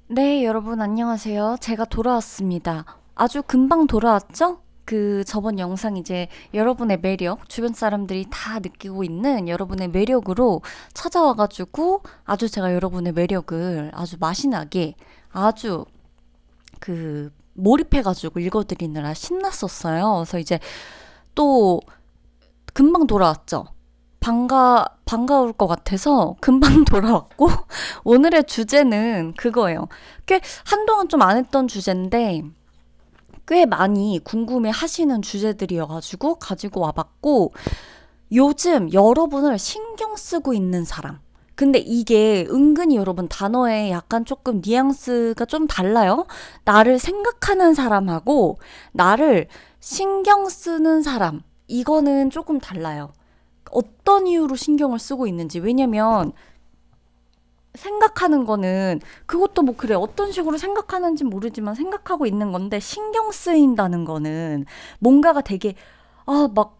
네, 여러분 안녕하세요. 제가 돌아왔습니다. 아주 금방 돌아왔죠? 저번 영상 이제 여러분의 매력, 주변 사람들이 다 느끼고 있는 여러분의 매력으로 찾아와가지고 아주 제가 여러분의 매력을 아주 맛이 나게 아주 몰입해가지고 읽어드리느라 신났었어요. 그래서 이제 또 금방 돌아왔죠? 반가울 것 같아서 금방 돌아왔고, 오늘의 주제는 그거예요. 꽤 한동안 좀 안 했던 주제인데, 꽤 많이 궁금해 하시는 주제들이어가지고 가지고 와봤고, 요즘 여러분을 신경 쓰고 있는 사람. 근데 이게 은근히 여러분 단어에 약간 조금 뉘앙스가 좀 달라요. 나를 생각하는 사람하고 나를 신경 쓰는 사람. 이거는 조금 달라요. 어떤 이유로 신경을 쓰고 있는지. 왜냐면 생각하는 거는 그것도 뭐 그래 어떤 식으로 생각하는지 모르지만 생각하고 있는 건데 신경 쓰인다는 거는 뭔가가 되게 막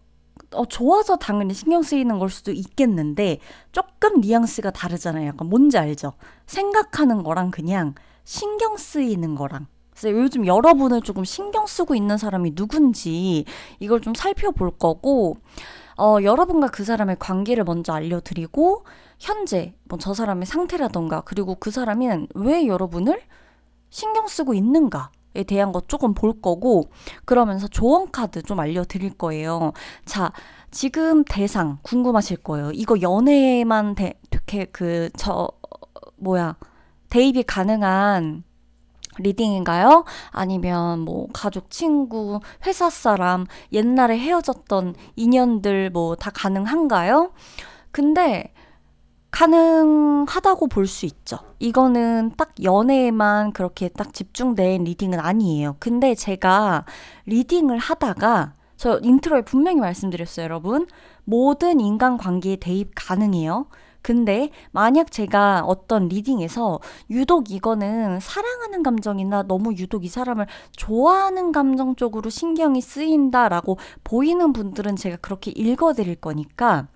좋아서 당연히 신경 쓰이는 걸 수도 있겠는데 조금 뉘앙스가 다르잖아요. 약간 뭔지 알죠? 생각하는 거랑 그냥 신경 쓰이는 거랑. 그래서 요즘 여러분을 조금 신경 쓰고 있는 사람이 누군지 이걸 좀 살펴볼 거고 여러분과 그 사람의 관계를 먼저 알려드리고, 현재, 뭐 저 사람의 상태라던가, 그리고 그 사람은 왜 여러분을 신경 쓰고 있는가에 대한 것 조금 볼 거고, 그러면서 조언 카드 좀 알려드릴 거예요. 자, 지금 대상 궁금하실 거예요. 이거 연애에만 대입이 가능한 리딩인가요? 아니면 뭐 가족, 친구, 회사 사람, 옛날에 헤어졌던 인연들 뭐 다 가능한가요? 근데 가능하다고 볼 수 있죠. 이거는 딱 연애에만 그렇게 딱 집중된 리딩은 아니에요. 근데 제가 리딩을 하다가 저 인트로에 분명히 말씀드렸어요, 여러분. 모든 인간관계에 대입 가능해요. 근데 만약 제가 어떤 리딩에서 유독 이거는 사랑하는 감정이나 너무 유독 이 사람을 좋아하는 감정 쪽으로 신경이 쓰인다라고 보이는 분들은 제가 그렇게 읽어드릴 거니까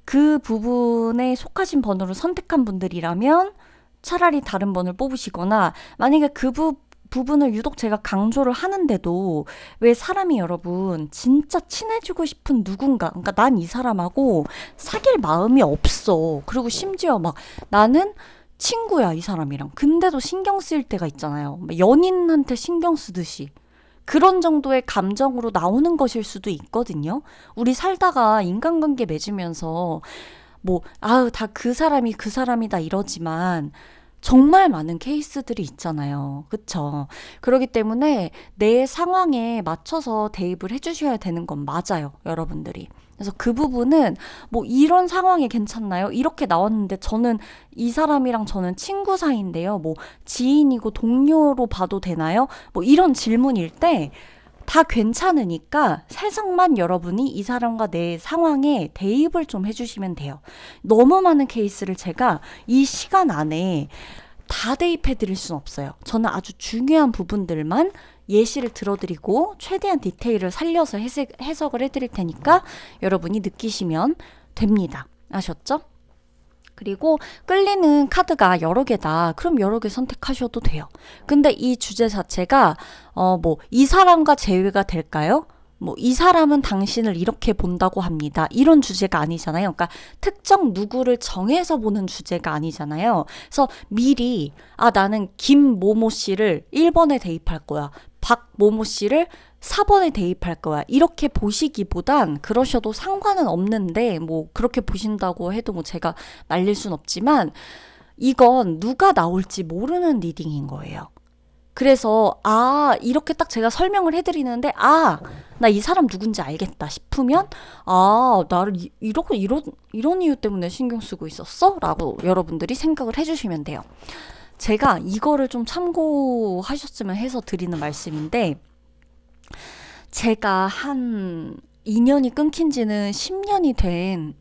그 부분에 속하신 번호를 선택한 분들이라면 차라리 다른 번을 뽑으시거나, 만약에 부분을 유독 제가 강조를 하는데도 왜 사람이 여러분 진짜 친해지고 싶은 누군가, 그러니까 난 이 사람하고 사귈 마음이 없어. 그리고 심지어 막 나는 친구야 이 사람이랑. 근데도 신경 쓰일 때가 있잖아요. 연인한테 신경 쓰듯이. 그런 정도의 감정으로 나오는 것일 수도 있거든요. 우리 살다가 인간관계 맺으면서 다 그 사람이 그 사람이다 이러지만 정말 많은 케이스들이 있잖아요. 그쵸? 그렇기 때문에 내 상황에 맞춰서 대입을 해주셔야 되는 건 맞아요. 여러분들이. 그래서 그 부분은 뭐 이런 상황이 괜찮나요? 이렇게 나왔는데 이 사람이랑 저는 친구 사이인데요. 뭐 지인이고 동료로 봐도 되나요? 뭐 이런 질문일 때 다 괜찮으니까 해석만 여러분이 이 사람과 내 상황에 대입을 좀 해주시면 돼요. 너무 많은 케이스를 제가 이 시간 안에 다 대입해 드릴 순 없어요. 저는 아주 중요한 부분들만 예시를 들어드리고 최대한 디테일을 살려서 해석을 해드릴 테니까 여러분이 느끼시면 됩니다. 아셨죠? 그리고 끌리는 카드가 여러 개다. 그럼 여러 개 선택하셔도 돼요. 근데 이 주제 자체가 이 사람과 제외가 될까요? 이 사람은 당신을 이렇게 본다고 합니다. 이런 주제가 아니잖아요. 그러니까 특정 누구를 정해서 보는 주제가 아니잖아요. 그래서 미리 나는 김모모 씨를 1번에 대입할 거야. 박모모 씨를 4번에 대입할 거야. 이렇게 보시기보단 그러셔도 상관은 없는데 뭐 그렇게 보신다고 해도 뭐 제가 말릴 순 없지만 이건 누가 나올지 모르는 리딩인 거예요. 그래서 이렇게 딱 제가 설명을 해드리는데 나 이 사람 누군지 알겠다 싶으면 나를 이런 이유 때문에 신경 쓰고 있었어? 라고 여러분들이 생각을 해주시면 돼요. 제가 이거를 좀 참고하셨으면 해서 드리는 말씀인데, 제가 한 2년이 끊긴 지는 10년이 된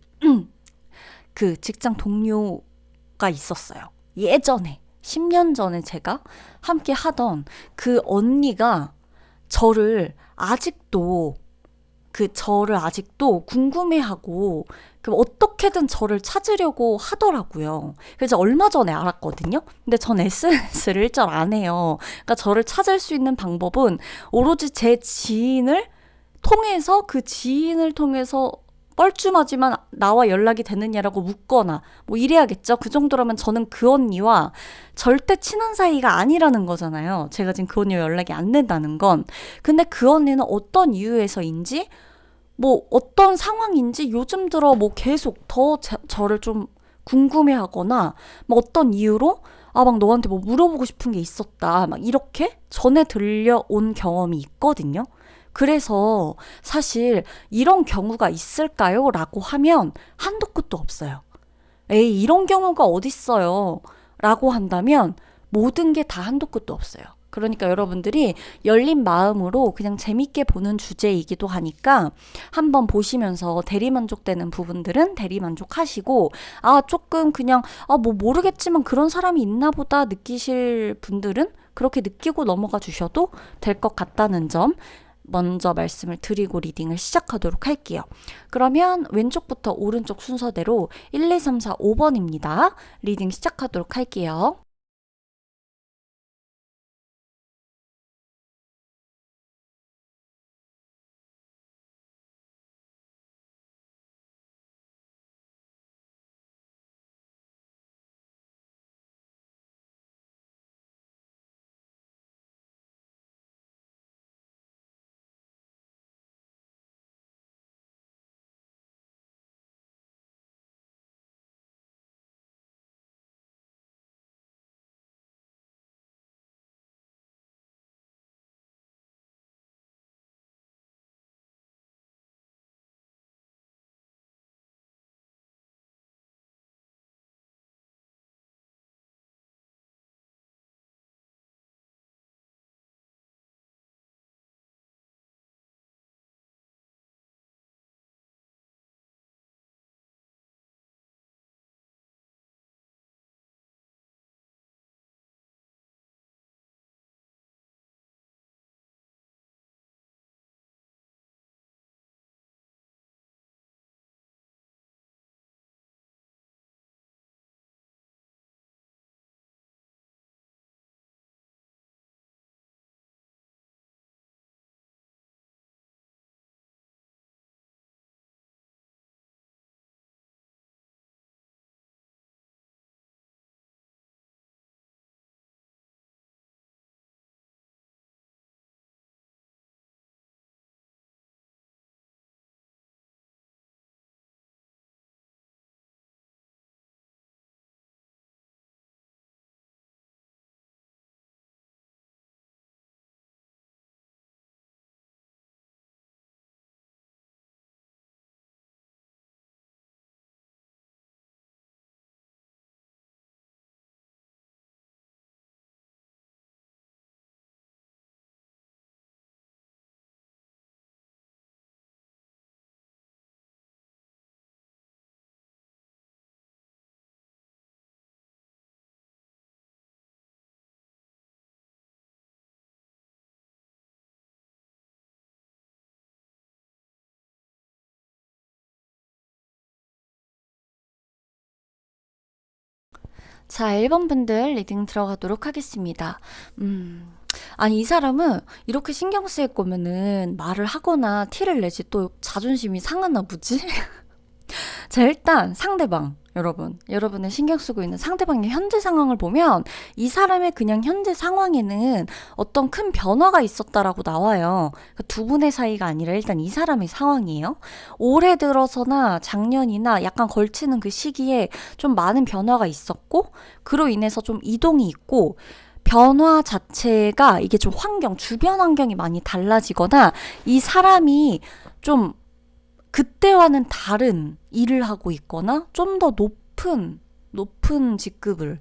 그 직장 동료가 있었어요. 예전에 10년 전에 제가 함께 하던 그 언니가 저를 아직도 그 저를 아직도 궁금해하고 그 어떻게든 저를 찾으려고 하더라고요. 그래서 얼마 전에 알았거든요. 근데 전 SNS를 일절 안 해요. 그러니까 저를 찾을 수 있는 방법은 오로지 제 지인을 통해서 그 지인을 통해서 뻘쭘하지만 나와 연락이 되느냐라고 묻거나 뭐 이래야겠죠. 그 정도라면 저는 그 언니와 절대 친한 사이가 아니라는 거잖아요. 제가 지금 그 언니와 연락이 안 된다는 건. 근데 그 언니는 어떤 이유에서인지 뭐 어떤 상황인지 요즘 들어 뭐 계속 더 저를 좀 궁금해하거나 뭐 어떤 이유로 막 너한테 뭐 물어보고 싶은 게 있었다 막 이렇게 전해 들려온 경험이 있거든요. 그래서 사실 이런 경우가 있을까요? 라고 하면 한도 끝도 없어요. 에이, 이런 경우가 어딨어요? 라고 한다면 모든 게 다 한도 끝도 없어요. 그러니까 여러분들이 열린 마음으로 그냥 재밌게 보는 주제이기도 하니까 한번 보시면서 대리만족되는 부분들은 대리만족하시고, 조금 그냥, 뭐 모르겠지만 그런 사람이 있나 보다 느끼실 분들은 그렇게 느끼고 넘어가 주셔도 될 것 같다는 점 먼저 말씀을 드리고 리딩을 시작하도록 할게요. 그러면 왼쪽부터 오른쪽 순서대로 1, 2, 3, 4, 5번입니다. 리딩 시작하도록 할게요. 자, 1번 분들 리딩 들어가도록 하겠습니다. 아니, 이 사람은 이렇게 신경 쓰일 거면은 말을 하거나 티를 내지 또 자존심이 상하나 보지? 자, 일단 상대방. 여러분의 신경 쓰고 있는 상대방의 현재 상황을 보면 이 사람의 그냥 현재 상황에는 어떤 큰 변화가 있었다라고 나와요. 그러니까 두 분의 사이가 아니라 일단 이 사람의 상황이에요. 올해 들어서나 작년이나 약간 걸치는 그 시기에 좀 많은 변화가 있었고, 그로 인해서 좀 이동이 있고, 변화 자체가 이게 좀 주변 환경이 많이 달라지거나 이 사람이 좀 그때와는 다른 일을 하고 있거나 좀 더 높은 직급을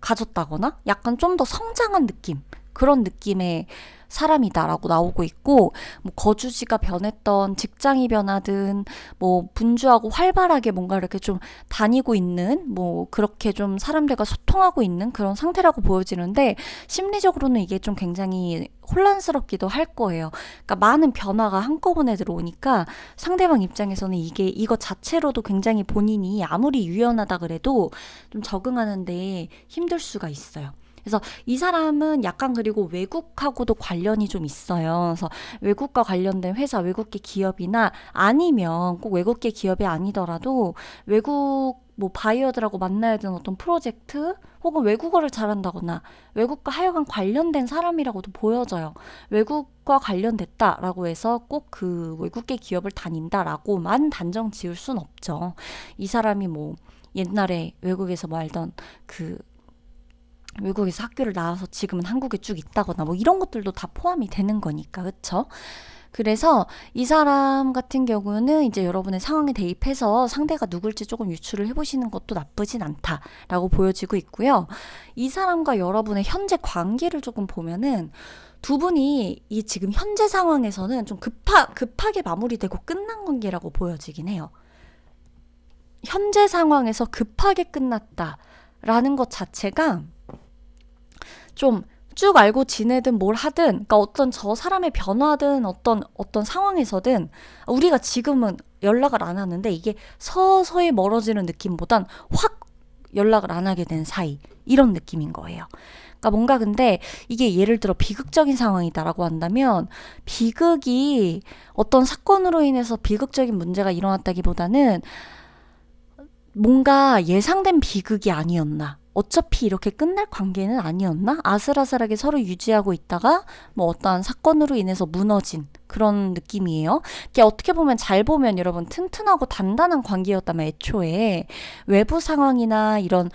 가졌다거나 약간 좀 더 성장한 느낌 그런 느낌의 사람이다라고 나오고 있고, 뭐 거주지가 변했던, 직장이 변하든, 뭐 분주하고 활발하게 뭔가 이렇게 좀 다니고 있는, 뭐 그렇게 좀 사람들과 소통하고 있는 그런 상태라고 보여지는데, 심리적으로는 이게 좀 굉장히 혼란스럽기도 할 거예요. 그러니까 많은 변화가 한꺼번에 들어오니까 상대방 입장에서는 이거 자체로도 굉장히 본인이 아무리 유연하다 그래도 좀 적응하는데 힘들 수가 있어요. 그래서 이 사람은 약간 그리고 외국하고도 관련이 좀 있어요. 그래서 외국과 관련된 회사, 외국계 기업이나 아니면 꼭 외국계 기업이 아니더라도 외국 뭐 바이어들하고 만나야 되는 어떤 프로젝트 혹은 외국어를 잘한다거나 외국과 하여간 관련된 사람이라고도 보여져요. 외국과 관련됐다라고 해서 꼭 그 외국계 기업을 다닌다라고만 단정 지을 순 없죠. 이 사람이 뭐 옛날에 외국에서 뭐 알던 그 외국에서 학교를 나와서 지금은 한국에 쭉 있다거나 뭐 이런 것들도 다 포함이 되는 거니까, 그쵸? 그래서 이 사람 같은 경우는 이제 여러분의 상황에 대입해서 상대가 누굴지 조금 유추를 해보시는 것도 나쁘진 않다라고 보여지고 있고요. 이 사람과 여러분의 현재 관계를 조금 보면은 두 분이 이 지금 현재 상황에서는 좀 급하게 마무리되고 끝난 관계라고 보여지긴 해요. 현재 상황에서 급하게 끝났다라는 것 자체가 좀 쭉 알고 지내든 뭘 하든, 그러니까 어떤 저 사람의 변화든 어떤 상황에서든 우리가 지금은 연락을 안 하는데 이게 서서히 멀어지는 느낌보단 확 연락을 안 하게 된 사이, 이런 느낌인 거예요. 그러니까 뭔가 근데 이게 예를 들어 비극적인 상황이다라고 한다면 비극이 어떤 사건으로 인해서 비극적인 문제가 일어났다기보다는 뭔가 예상된 비극이 아니었나, 어차피 이렇게 끝날 관계는 아니었나, 아슬아슬하게 서로 유지하고 있다가 뭐 어떠한 사건으로 인해서 무너진 그런 느낌이에요. 이게 어떻게 보면, 잘 보면 여러분 튼튼하고 단단한 관계였다면 애초에 외부 상황이나 이런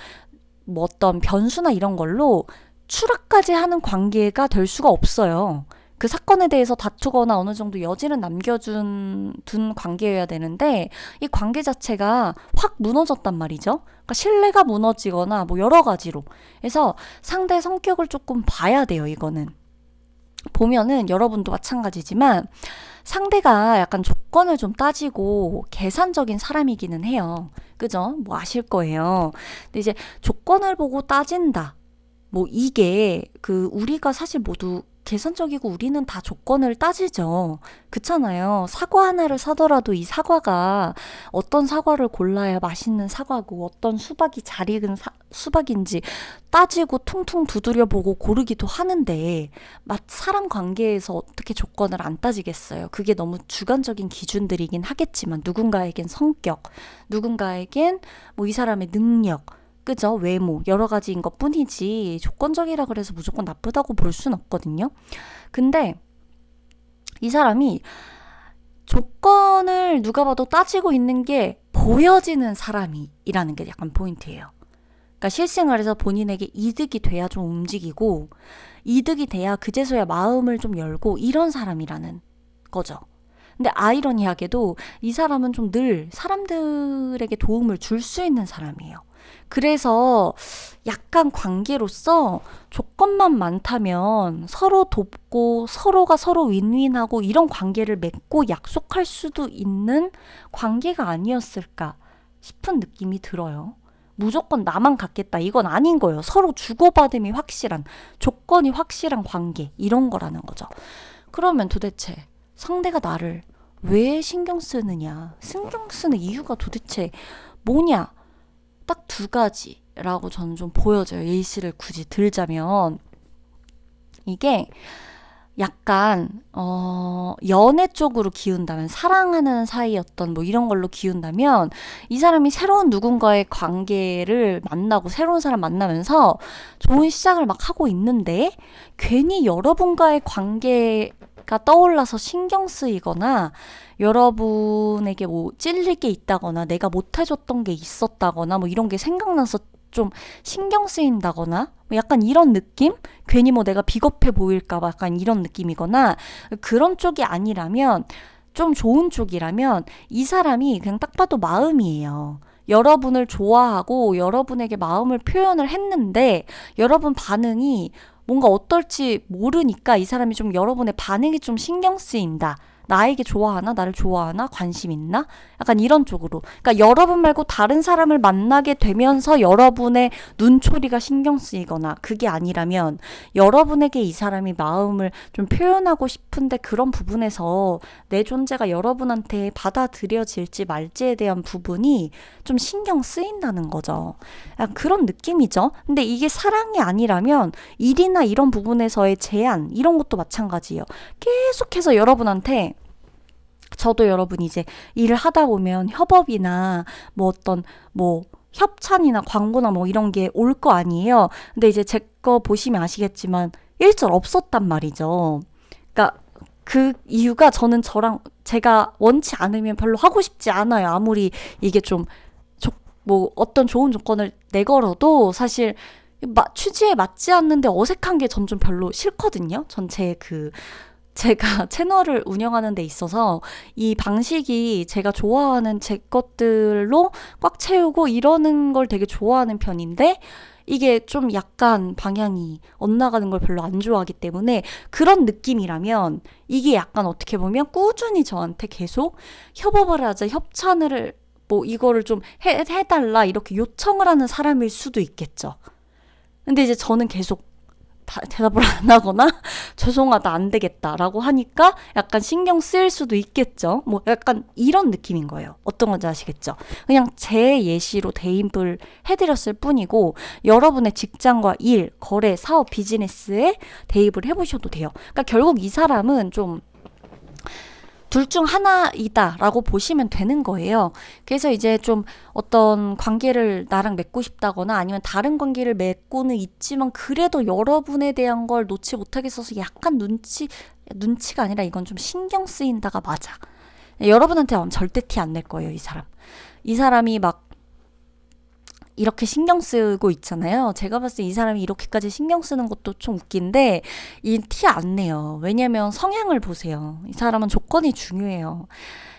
뭐 어떤 변수나 이런 걸로 추락까지 하는 관계가 될 수가 없어요. 그 사건에 대해서 다투거나 어느 정도 여지는 둔 관계여야 되는데 이 관계 자체가 확 무너졌단 말이죠. 그러니까 신뢰가 무너지거나 뭐 여러 가지로. 그래서 상대 성격을 조금 봐야 돼요, 이거는. 보면은 여러분도 마찬가지지만 상대가 약간 조건을 좀 따지고 계산적인 사람이기는 해요. 그죠? 뭐 아실 거예요. 근데 이제 조건을 보고 따진다, 뭐 이게 우리가 사실 모두 계산적이고 우리는 다 조건을 따지죠. 그렇잖아요. 사과 하나를 사더라도 이 사과가 어떤 사과를 골라야 맛있는 사과고 어떤 수박이 잘 익은 수박인지 따지고 퉁퉁 두드려 보고 고르기도 하는데 사람 관계에서 어떻게 조건을 안 따지겠어요. 그게 너무 주관적인 기준들이긴 하겠지만 누군가에겐 성격, 누군가에겐 뭐 이 사람의 능력, 그죠? 외모, 여러 가지인 것 뿐이지 조건적이라 그래서 무조건 나쁘다고 볼 순 없거든요. 근데 이 사람이 조건을 누가 봐도 따지고 있는 게 보여지는 사람이라는 게 약간 포인트예요. 그러니까 실생활에서 본인에게 이득이 돼야 좀 움직이고 이득이 돼야 그제서야 마음을 좀 열고 이런 사람이라는 거죠. 근데 아이러니하게도 이 사람은 좀 늘 사람들에게 도움을 줄 수 있는 사람이에요. 그래서 약간 관계로서 조건만 많다면 서로 돕고 서로가 서로 윈윈하고 이런 관계를 맺고 약속할 수도 있는 관계가 아니었을까 싶은 느낌이 들어요. 무조건 나만 갖겠다 이건 아닌 거예요. 서로 주고받음이 확실한, 조건이 확실한 관계, 이런 거라는 거죠. 그러면 도대체 상대가 나를 왜 신경 쓰느냐, 신경 쓰는 이유가 도대체 뭐냐, 딱 두 가지라고 저는 좀 보여져요. 예시를 굳이 들자면 이게 약간 연애 쪽으로 기운다면, 사랑하는 사이였던 뭐 이런 걸로 기운다면 이 사람이 새로운 누군가의 관계를 만나고 새로운 사람 만나면서 좋은 시작을 막 하고 있는데 괜히 여러분과의 관계가 떠올라서 신경 쓰이거나 여러분에게 뭐 찔릴 게 있다거나 내가 못해줬던 게 있었다거나 뭐 이런 게 생각나서 좀 신경 쓰인다거나 뭐 약간 이런 느낌? 괜히 뭐 내가 비겁해 보일까봐 약간 이런 느낌이거나, 그런 쪽이 아니라면, 좀 좋은 쪽이라면 이 사람이 그냥 딱 봐도 마음이에요. 여러분을 좋아하고 여러분에게 마음을 표현을 했는데 여러분 반응이 뭔가 어떨지 모르니까 이 사람이 좀 여러분의 반응이 좀 신경 쓰인다. 나에게 좋아하나? 나를 좋아하나? 관심 있나? 약간 이런 쪽으로. 그러니까 여러분 말고 다른 사람을 만나게 되면서 여러분의 눈초리가 신경 쓰이거나 그게 아니라면 여러분에게 이 사람이 마음을 좀 표현하고 싶은데 그런 부분에서 내 존재가 여러분한테 받아들여질지 말지에 대한 부분이 좀 신경 쓰인다는 거죠. 약간 그런 느낌이죠. 근데 이게 사랑이 아니라면 일이나 이런 부분에서의 제한 이런 것도 마찬가지예요. 계속해서 여러분한테 저도 여러분 이제 일을 하다 보면 협업이나 뭐 어떤 뭐 협찬이나 광고나 뭐 이런 게 올 거 아니에요. 근데 이제 제 거 보시면 아시겠지만 일절 없었단 말이죠. 그러니까 그 이유가 저는 제가 원치 않으면 별로 하고 싶지 않아요. 아무리 이게 좀 뭐 어떤 좋은 조건을 내걸어도 사실 취지에 맞지 않는데 어색한 게 전 좀 별로 싫거든요. 제가 채널을 운영하는 데 있어서 이 방식이 제가 좋아하는 제 것들로 꽉 채우고 이러는 걸 되게 좋아하는 편인데 이게 좀 약간 방향이 엇나가는 걸 별로 안 좋아하기 때문에 그런 느낌이라면 이게 약간 어떻게 보면 꾸준히 저한테 계속 협업을 하자, 협찬을 뭐 이거를 좀 해달라 이렇게 요청을 하는 사람일 수도 있겠죠. 근데 이제 저는 계속 대답을 안 하거나 죄송하다 안 되겠다라고 하니까 약간 신경 쓰일 수도 있겠죠. 뭐 약간 이런 느낌인 거예요. 어떤 건지 아시겠죠? 그냥 제 예시로 대입을 해드렸을 뿐이고 여러분의 직장과 일, 거래, 사업, 비즈니스에 대입을 해보셔도 돼요. 그러니까 결국 이 사람은 좀 둘 중 하나이다 라고 보시면 되는 거예요. 그래서 이제 좀 어떤 관계를 나랑 맺고 싶다거나 아니면 다른 관계를 맺고는 있지만 그래도 여러분에 대한 걸 놓지 못하겠어서 약간 눈치가 아니라 이건 좀 신경 쓰인다가 맞아. 여러분한테 절대 티 안 낼 거예요, 이 사람. 이 사람이 막 이렇게 신경 쓰고 있잖아요. 제가 봤을 때 이 사람이 이렇게까지 신경 쓰는 것도 좀 웃긴데 이 티 안 내요. 왜냐면 성향을 보세요. 이 사람은 조건이 중요해요.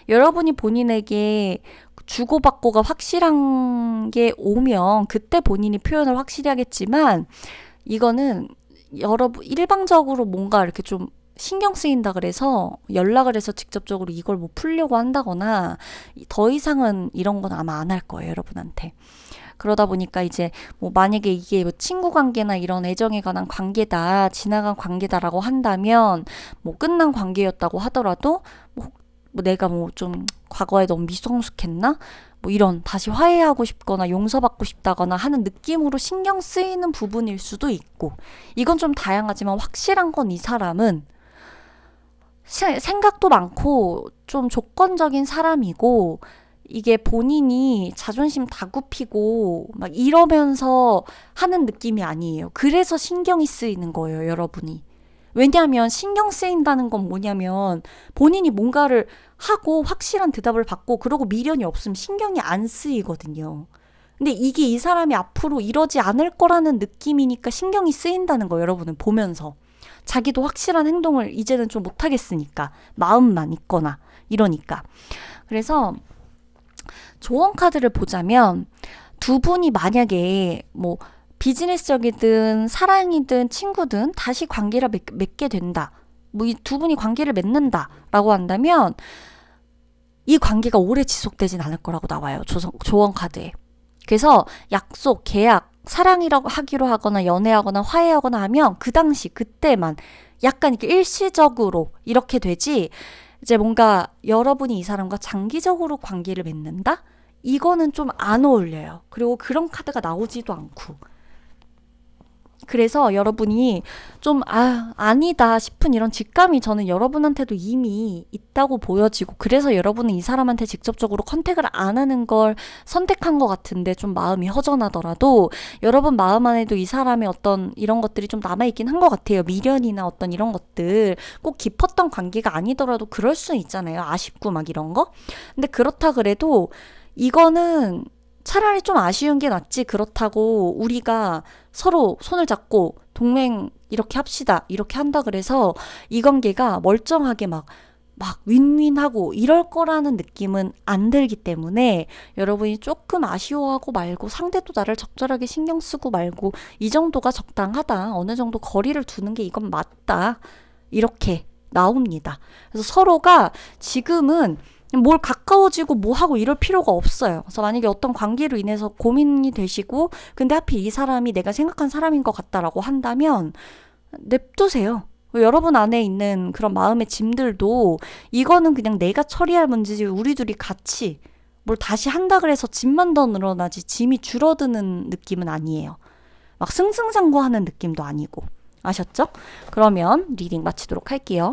여러분이 본인에게 주고받고가 확실한 게 오면 그때 본인이 표현을 확실히 하겠지만 이거는 여러분 일방적으로 뭔가 이렇게 좀 신경 쓰인다 그래서 연락을 해서 직접적으로 이걸 뭐 풀려고 한다거나 더 이상은 이런 건 아마 안 할 거예요, 여러분한테. 그러다 보니까 이제 뭐 만약에 이게 뭐 친구 관계나 이런 애정에 관한 관계다, 지나간 관계다라고 한다면 뭐 끝난 관계였다고 하더라도 뭐 내가 뭐 좀 과거에 너무 미성숙했나? 뭐 이런 다시 화해하고 싶거나 용서받고 싶다거나 하는 느낌으로 신경 쓰이는 부분일 수도 있고 이건 좀 다양하지만 확실한 건 이 사람은 생각도 많고 좀 조건적인 사람이고 이게 본인이 자존심 다 굽히고 막 이러면서 하는 느낌이 아니에요. 그래서 신경이 쓰이는 거예요, 여러분이. 왜냐하면 신경 쓰인다는 건 뭐냐면 본인이 뭔가를 하고 확실한 대답을 받고 그러고 미련이 없으면 신경이 안 쓰이거든요. 근데 이게 이 사람이 앞으로 이러지 않을 거라는 느낌이니까 신경이 쓰인다는 거 여러분은 보면서. 자기도 확실한 행동을 이제는 좀 못하겠으니까 마음만 있거나 이러니까. 그래서 조언 카드를 보자면 두 분이 만약에 뭐 비즈니스적이든 사랑이든 친구든 다시 관계를 맺게 된다. 뭐 이 두 분이 관계를 맺는다라고 한다면 이 관계가 오래 지속되진 않을 거라고 나와요. 조언 카드에. 그래서 약속, 계약, 사랑이라고 하기로 하거나 연애하거나 화해하거나 하면 그 당시 그때만 약간 이렇게 일시적으로 이렇게 되지 이제 뭔가 여러분이 이 사람과 장기적으로 관계를 맺는다? 이거는 좀 안 어울려요. 그리고 그런 카드가 나오지도 않고. 그래서 여러분이 좀 아니다 싶은 이런 직감이 저는 여러분한테도 이미 있다고 보여지고 그래서 여러분은 이 사람한테 직접적으로 컨택을 안 하는 걸 선택한 것 같은데 좀 마음이 허전하더라도 여러분 마음 안에도 이 사람의 어떤 이런 것들이 좀 남아있긴 한 것 같아요. 미련이나 어떤 이런 것들 꼭 깊었던 관계가 아니더라도 그럴 수는 있잖아요. 아쉽고 막 이런 거. 근데 그렇다 그래도 이거는 차라리 좀 아쉬운 게 낫지. 그렇다고 우리가 서로 손을 잡고 동맹 이렇게 합시다. 이렇게 한다 그래서 이 관계가 멀쩡하게 막 막 윈윈하고 이럴 거라는 느낌은 안 들기 때문에 여러분이 조금 아쉬워하고 말고 상대도 나를 적절하게 신경 쓰고 말고 이 정도가 적당하다. 어느 정도 거리를 두는 게 이건 맞다. 이렇게 나옵니다. 그래서 서로가 지금은 뭘 가까워지고 뭐 하고 이럴 필요가 없어요. 그래서 만약에 어떤 관계로 인해서 고민이 되시고 근데 하필 이 사람이 내가 생각한 사람인 것 같다라고 한다면 냅두세요. 여러분 안에 있는 그런 마음의 짐들도 이거는 그냥 내가 처리할 문제지 우리 둘이 같이 뭘 다시 한다 그래서 짐만 더 늘어나지 짐이 줄어드는 느낌은 아니에요. 막 승승장구하는 느낌도 아니고. 아셨죠? 그러면 리딩 마치도록 할게요.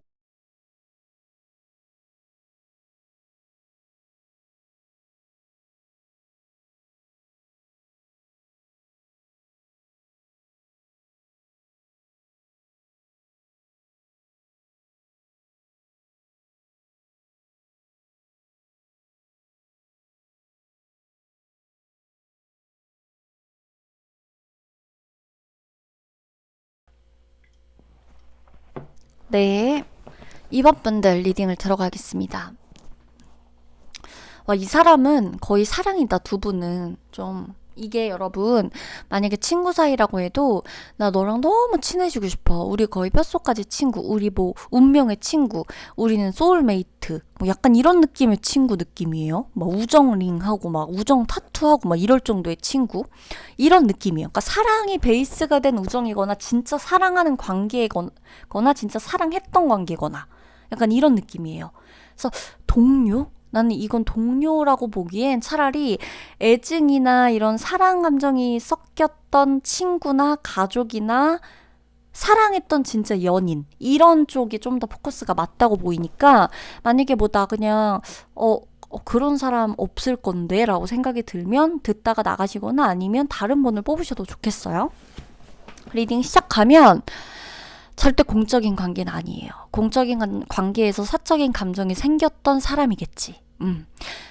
네, 이번 분들 리딩을 들어가겠습니다. 와, 이 사람은 거의 사랑이다, 두 분은. 좀, 이게 여러분, 만약에 친구 사이라고 해도, 나 너랑 너무 친해지고 싶어. 우리 거의 뼛속까지 친구. 우리 뭐, 운명의 친구. 우리는 소울메이트. 뭐 약간 이런 느낌의 친구 느낌이에요. 막 우정링하고, 막 우정 타투하고, 막 이럴 정도의 친구. 이런 느낌이에요. 그러니까 사랑이 베이스가 된 우정이거나, 진짜 사랑하는 관계거나, 진짜 사랑했던 관계거나. 약간 이런 느낌이에요. 그래서 동료? 나는 이건 동료라고 보기엔 차라리 애증이나 이런 사랑 감정이 섞였던 친구나 가족이나 사랑했던 진짜 연인 이런 쪽이 좀 더 포커스가 맞다고 보이니까 만약에 뭐 나 그냥 그런 사람 없을 건데 라고 생각이 들면 듣다가 나가시거나 아니면 다른 분을 뽑으셔도 좋겠어요. 리딩 시작하면 절대 공적인 관계는 아니에요. 공적인 관계에서 사적인 감정이 생겼던 사람이겠지.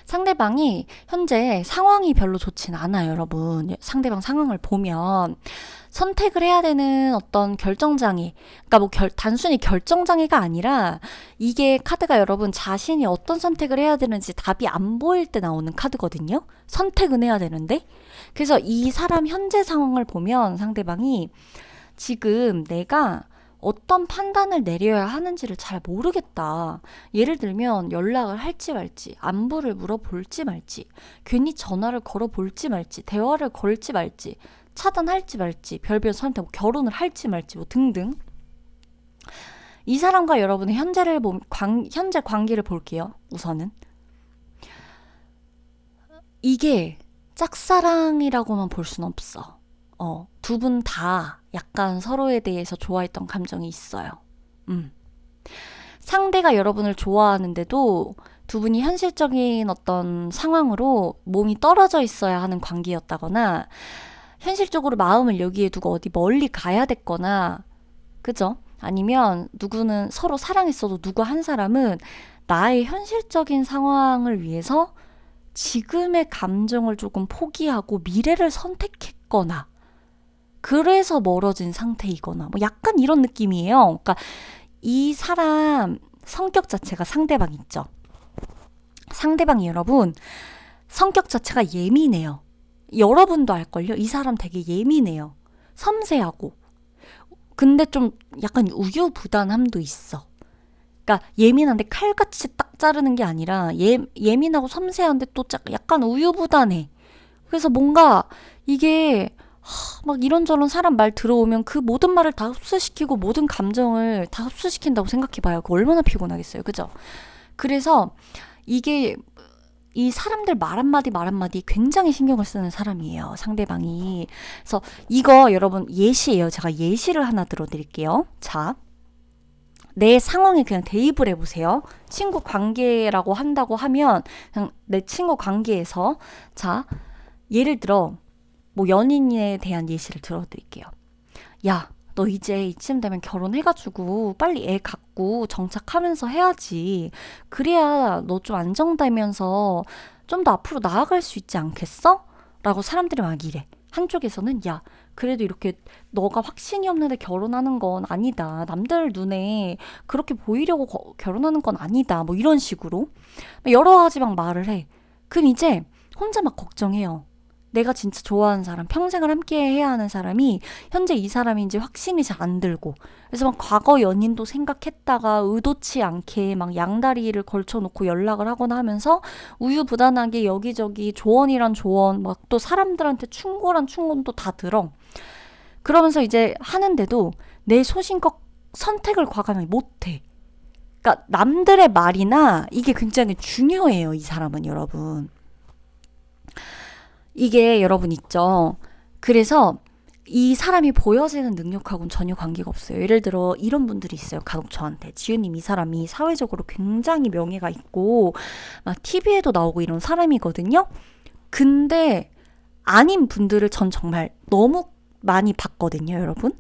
상대방이 현재 상황이 별로 좋진 않아요, 여러분. 상대방 상황을 보면 선택을 해야 되는 어떤 결정장애, 그러니까 뭐 단순히 결정장애가 아니라 이게 카드가 여러분 자신이 어떤 선택을 해야 되는지 답이 안 보일 때 나오는 카드거든요. 선택은 해야 되는데. 그래서 이 사람 현재 상황을 보면 상대방이 지금 내가 어떤 판단을 내려야 하는지를 잘 모르겠다. 예를 들면 연락을 할지 말지, 안부를 물어볼지 말지, 괜히 전화를 걸어볼지 말지, 대화를 걸지 말지, 차단할지 말지, 별별 선택, 뭐 결혼을 할지 말지, 뭐 등등. 이 사람과 여러분의 현재 관계를 볼게요. 우선은 이게 짝사랑이라고만 볼 순 없어. 두 분 다 약간 서로에 대해서 좋아했던 감정이 있어요. 상대가 여러분을 좋아하는데도 두 분이 현실적인 어떤 상황으로 몸이 떨어져 있어야 하는 관계였다거나 현실적으로 마음을 여기에 두고 어디 멀리 가야 됐거나 그죠? 아니면 누구는 서로 사랑했어도 누구 한 사람은 나의 현실적인 상황을 위해서 지금의 감정을 조금 포기하고 미래를 선택했거나 그래서 멀어진 상태이거나 뭐 약간 이런 느낌이에요. 그러니까 이 사람 성격 자체가 상대방 있죠. 상대방이 여러분 성격 자체가 예민해요. 여러분도 알걸요? 이 사람 되게 예민해요. 섬세하고. 근데 좀 약간 우유부단함도 있어. 그러니까 예민한데 칼같이 딱 자르는 게 아니라 예민하고 섬세한데 또 약간 우유부단해. 그래서 뭔가 이게 막 이런저런 사람 말 들어오면 그 모든 말을 다 흡수시키고 모든 감정을 다 흡수시킨다고 생각해봐요. 그거 얼마나 피곤하겠어요. 그죠? 그래서 이게 이 사람들 말 한마디 굉장히 신경을 쓰는 사람이에요. 상대방이. 그래서 이거 여러분 예시예요. 제가 예시를 하나 들어드릴게요. 자, 내 상황에 그냥 대입을 해보세요. 친구 관계라고 한다고 하면 그냥 내 친구 관계에서 자, 예를 들어 뭐 연인에 대한 예시를 들어드릴게요. 야, 너 이제 이쯤 되면 결혼해가지고 빨리 애 갖고 정착하면서 해야지. 그래야 너 좀 안정되면서 좀 더 앞으로 나아갈 수 있지 않겠어? 라고 사람들이 막 이래. 한쪽에서는 야, 그래도 이렇게 너가 확신이 없는데 결혼하는 건 아니다. 남들 눈에 그렇게 보이려고 결혼하는 건 아니다. 뭐 이런 식으로 여러 가지 막 말을 해. 그럼 이제 혼자 막 걱정해요. 내가 진짜 좋아하는 사람, 평생을 함께 해야 하는 사람이 현재 이 사람인지 확신이 잘 안 들고, 그래서 막 과거 연인도 생각했다가 의도치 않게 막 양다리를 걸쳐놓고 연락을 하거나 하면서 우유부단하게 여기저기 조언이란 조언, 막 또 사람들한테 충고란 충고도 다 들어. 그러면서 이제 하는데도 내 소신껏 선택을 과감하게 못해. 그러니까 남들의 말이나 이게 굉장히 중요해요, 이 사람은. 여러분, 이게 여러분 있죠. 그래서 이 사람이 보여지는 능력하고는 전혀 관계가 없어요. 예를 들어 이런 분들이 있어요. 간혹 저한테 지은님, 이 사람이 사회적으로 굉장히 명예가 있고 막 TV에도 나오고 이런 사람이거든요. 근데 아닌 분들을 전 정말 너무 많이 봤거든요, 여러분.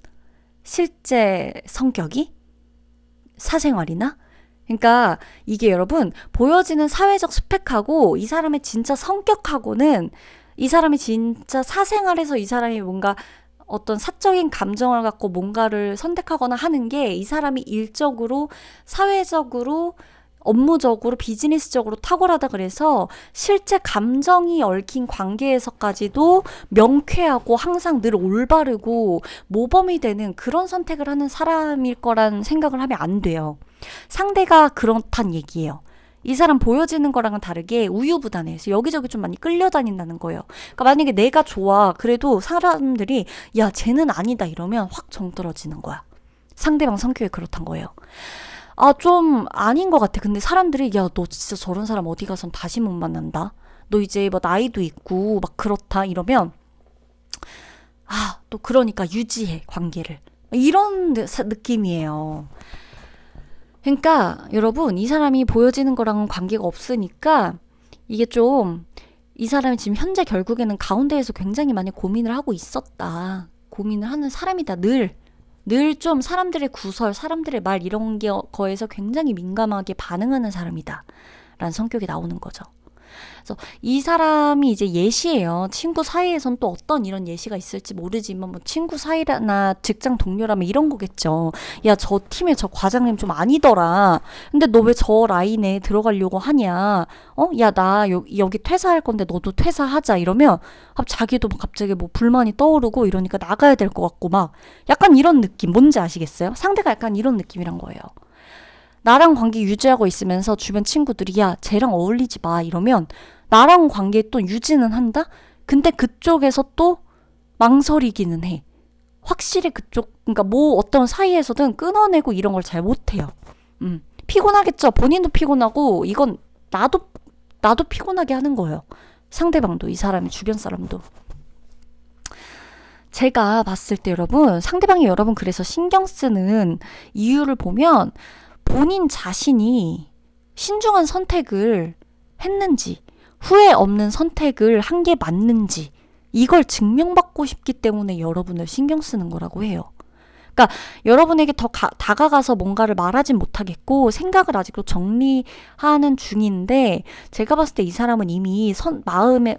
실제 성격이, 사생활이나. 그러니까 이게 여러분, 보여지는 사회적 스펙하고 이 사람의 진짜 성격하고는, 이 사람이 진짜 사생활에서 이 사람이 뭔가 어떤 사적인 감정을 갖고 뭔가를 선택하거나 하는 게 이 사람이 일적으로, 사회적으로, 업무적으로, 비즈니스적으로 탁월하다 그래서 실제 감정이 얽힌 관계에서까지도 명쾌하고 항상 늘 올바르고 모범이 되는 그런 선택을 하는 사람일 거란 생각을 하면 안 돼요. 상대가 그렇단 얘기예요. 이 사람 보여지는 거랑은 다르게 우유부단해서 여기저기 좀 많이 끌려다닌다는 거예요. 그러니까 만약에 내가 좋아, 그래도 사람들이 야, 쟤는 아니다 이러면 확 정 떨어지는 거야. 상대방 성격이 그렇단 거예요. 아, 좀 아닌 것 같아. 근데 사람들이 야, 너 진짜 저런 사람 어디 가선 다시 못 만난다. 너 이제 뭐 나이도 있고 막 그렇다 이러면 아, 또 그러니까 유지해 관계를. 이런 느낌이에요. 그러니까 여러분, 이 사람이 보여지는 거랑은 관계가 없으니까 이게 좀, 이 사람이 지금 현재 결국에는 가운데에서 굉장히 많이 고민을 하고 있었다. 고민을 하는 사람이다. 늘 좀 사람들의 구설, 사람들의 말 이런 거에서 굉장히 민감하게 반응하는 사람이다. 라는 성격이 나오는 거죠. 그래서 이 사람이 이제 예시예요. 친구 사이에선 또 어떤 이런 예시가 있을지 모르지만 뭐 친구 사이나 직장 동료라면 이런 거겠죠. 야, 저 팀에 저 과장님 좀 아니더라. 근데 너 왜 저 라인에 들어가려고 하냐? 야, 나 여기 퇴사할 건데 너도 퇴사하자. 이러면 자기도 막 갑자기 뭐 불만이 떠오르고 이러니까 나가야 될 것 같고 막 약간 이런 느낌. 뭔지 아시겠어요? 상대가 약간 이런 느낌이란 거예요. 나랑 관계 유지하고 있으면서 주변 친구들이 야, 쟤랑 어울리지 마 이러면 나랑 관계 또 유지는 한다? 근데 그쪽에서 또 망설이기는 해. 확실히 그쪽, 그러니까 뭐 어떤 사이에서든 끊어내고 이런 걸 잘 못해요. 피곤하겠죠. 본인도 피곤하고 이건 나도 피곤하게 하는 거예요. 상대방도, 이 사람이, 주변 사람도. 제가 봤을 때 여러분, 상대방이 여러분 그래서 신경 쓰는 이유를 보면 본인 자신이 신중한 선택을 했는지, 후회 없는 선택을 한 게 맞는지, 이걸 증명받고 싶기 때문에 여러분을 신경 쓰는 거라고 해요. 그러니까 여러분에게 더 다가가서 뭔가를 말하진 못하겠고 생각을 아직도 정리하는 중인데, 제가 봤을 때 이 사람은 이미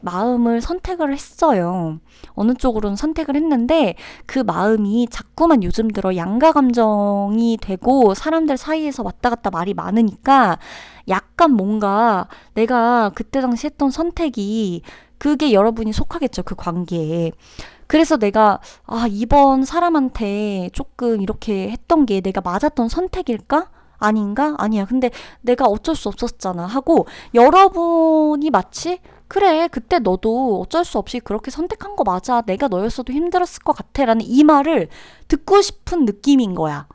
마음을 선택을 했어요. 어느 쪽으로는 선택을 했는데 그 마음이 자꾸만 요즘 들어 양가 감정이 되고 사람들 사이에서 왔다 갔다 말이 많으니까 약간 뭔가 내가 그때 당시 했던 선택이, 그게 여러분이 속하겠죠, 그 관계에. 그래서 내가 이번 사람한테 조금 이렇게 했던 게 내가 맞았던 선택일까? 아닌가? 아니야. 근데 내가 어쩔 수 없었잖아 하고 여러분이 마치 그래, 그때 너도 어쩔 수 없이 그렇게 선택한 거 맞아. 내가 너였어도 힘들었을 것 같아. 라는 이 말을 듣고 싶은 느낌인 거야.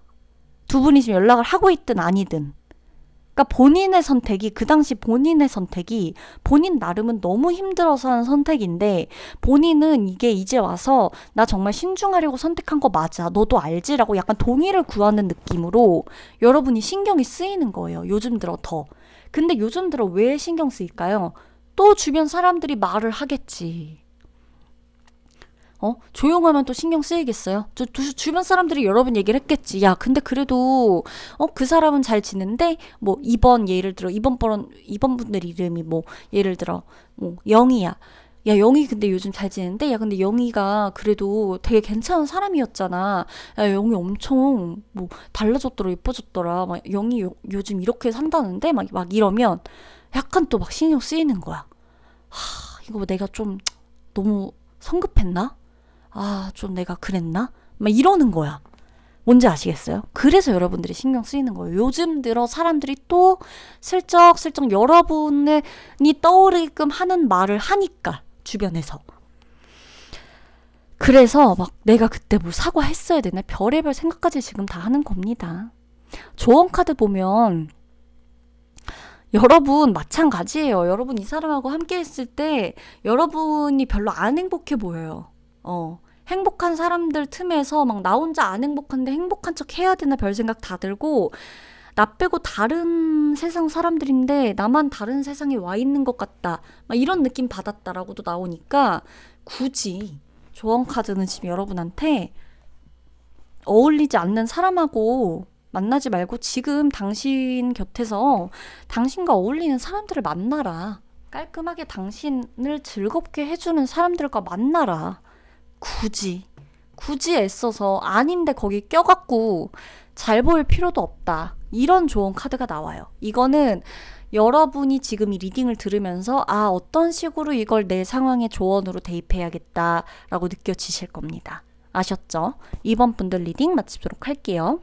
두 분이 지금 연락을 하고 있든 아니든. 그러니까 본인의 선택이, 그 당시 본인의 선택이 본인 나름은 너무 힘들어서 한 선택인데 본인은 이게 이제 와서 나 정말 신중하려고 선택한 거 맞아. 너도 알지라고 약간 동의를 구하는 느낌으로 여러분이 신경이 쓰이는 거예요. 요즘 들어 더. 근데 요즘 들어 왜 신경 쓰일까요? 또 주변 사람들이 말을 하겠지. 조용하면 또 신경 쓰이겠어요? 주변 사람들이 여러 번 얘기를 했겠지. 야, 근데 그래도, 그 사람은 잘 지는데, 뭐, 예를 들어, 이번 분들 이름이 뭐, 예를 들어, 뭐, 영희야. 야, 영희 근데 요즘 잘 지내는데? 야, 근데 영희가 그래도 되게 괜찮은 사람이었잖아. 야, 영희 엄청 뭐 달라졌더라, 예뻐졌더라. 막 영희 요즘 이렇게 산다는데? 막 이러면 약간 또 막 신경 쓰이는 거야. 이거 내가 좀 너무 성급했나? 아, 좀 내가 그랬나? 막 이러는 거야. 뭔지 아시겠어요? 그래서 여러분들이 신경 쓰이는 거예요. 요즘 들어 사람들이 또 슬쩍슬쩍 여러분이 떠오르게끔 하는 말을 하니까, 주변에서. 그래서 막 내가 그때 뭘 사과했어야 되나? 별의별 생각까지 지금 다 하는 겁니다. 조언카드 보면 여러분 마찬가지예요. 여러분 이 사람하고 함께 했을 때 여러분이 별로 안 행복해 보여요. 행복한 사람들 틈에서 막 나 혼자 안 행복한데 행복한 척 해야 되나 별 생각 다 들고, 나 빼고 다른 세상 사람들인데 나만 다른 세상에 와 있는 것 같다. 막 이런 느낌 받았다라고도 나오니까 굳이 조언 카드는 지금 여러분한테 어울리지 않는 사람하고 만나지 말고 지금 당신 곁에서 당신과 어울리는 사람들을 만나라. 깔끔하게 당신을 즐겁게 해주는 사람들과 만나라. 굳이 애써서 아닌데 거기 껴갖고 잘 보일 필요도 없다. 이런 조언 카드가 나와요. 이거는 여러분이 지금 이 리딩을 들으면서 어떤 식으로 이걸 내 상황의 조언으로 대입해야겠다라고 느껴지실 겁니다. 아셨죠? 이번 분들 리딩 마치도록 할게요.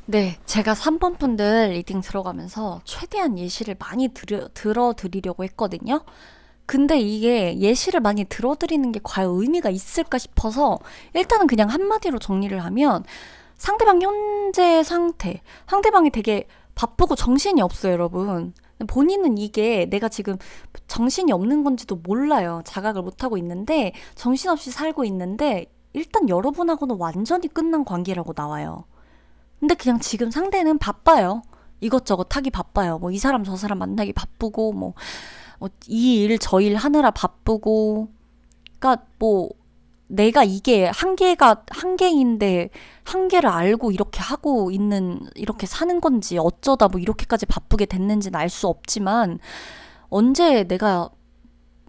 네, 제가 3번 분들 리딩 들어가면서 최대한 예시를 많이 들어드리려고 했거든요. 근데 이게 예시를 많이 들어드리는 게 과연 의미가 있을까 싶어서 일단은 그냥 한마디로 정리를 하면, 상대방 현재 상대방이 되게 바쁘고 정신이 없어요, 여러분. 본인은 이게 내가 지금 정신이 없는 건지도 몰라요. 자각을 못하고 있는데, 정신없이 살고 있는데, 일단 여러분하고는 완전히 끝난 관계라고 나와요. 근데 그냥 지금 상대는 바빠요. 이것저것 하기 바빠요. 뭐 이 사람 저 사람 만나기 바쁘고, 뭐 이 일 저 일 하느라 바쁘고. 그러니까 뭐 내가 이게 한계인데 한계를 알고 이렇게 하고 있는, 이렇게 사는 건지 어쩌다 뭐 이렇게까지 바쁘게 됐는지는 알 수 없지만, 언제 내가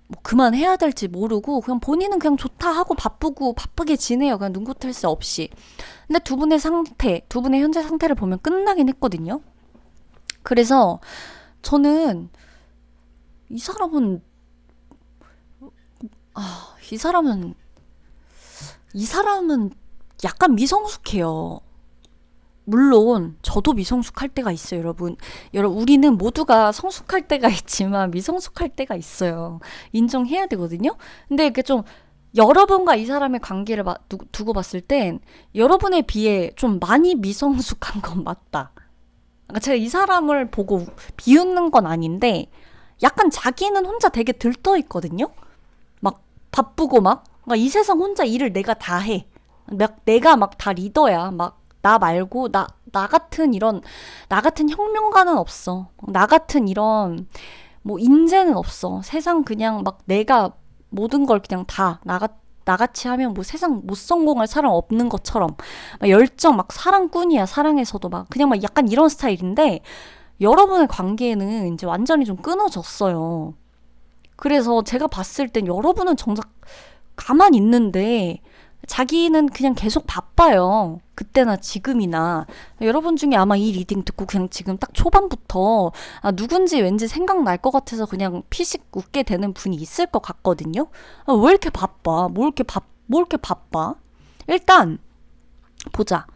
뭐 그만해야 될지 모르고 그냥 본인은 그냥 좋다 하고 바쁘고 바쁘게 지내요. 그냥 눈코 뜰 새 없이. 근데 두 분의 현재 상태를 보면 끝나긴 했거든요. 그래서 저는 이 사람은 이 사람은 이 사람은 약간 미성숙해요. 물론 저도 미성숙할 때가 있어요, 여러분. 우리는 모두가 성숙할 때가 있지만 미성숙할 때가 있어요. 인정해야 되거든요. 근데 이게 좀 여러분과 이 사람의 관계를 두고 봤을 땐 여러분에 비해 좀 많이 미성숙한 건 맞다. 그러니까 제가 이 사람을 보고 비웃는 건 아닌데 약간 자기는 혼자 되게 들떠 있거든요. 막 바쁘고 그러니까 이 세상 혼자 일을 내가 다 해. 내가 막 다 리더야. 막 나 말고 나 같은 혁명가는 없어. 나 같은 이런 뭐 인재는 없어. 세상 그냥 막 내가 모든 걸 그냥 다 나같이 하면 뭐 세상 못 성공할 사람 없는 것처럼 막 열정 막 사랑꾼이야. 사랑에서도 막 그냥 막 약간 이런 스타일인데, 여러분의 관계는 이제 완전히 좀 끊어졌어요. 그래서 제가 봤을 땐 여러분은 정작 가만히 있는데 자기는 그냥 계속 바빠요. 그때나 지금이나. 여러분 중에 아마 이 리딩 듣고 그냥 지금 딱 초반부터 누군지 왠지 생각날 것 같아서 그냥 피식 웃게 되는 분이 있을 것 같거든요. 왜 이렇게 바빠? 뭐 이렇게 바빠? 일단 보자.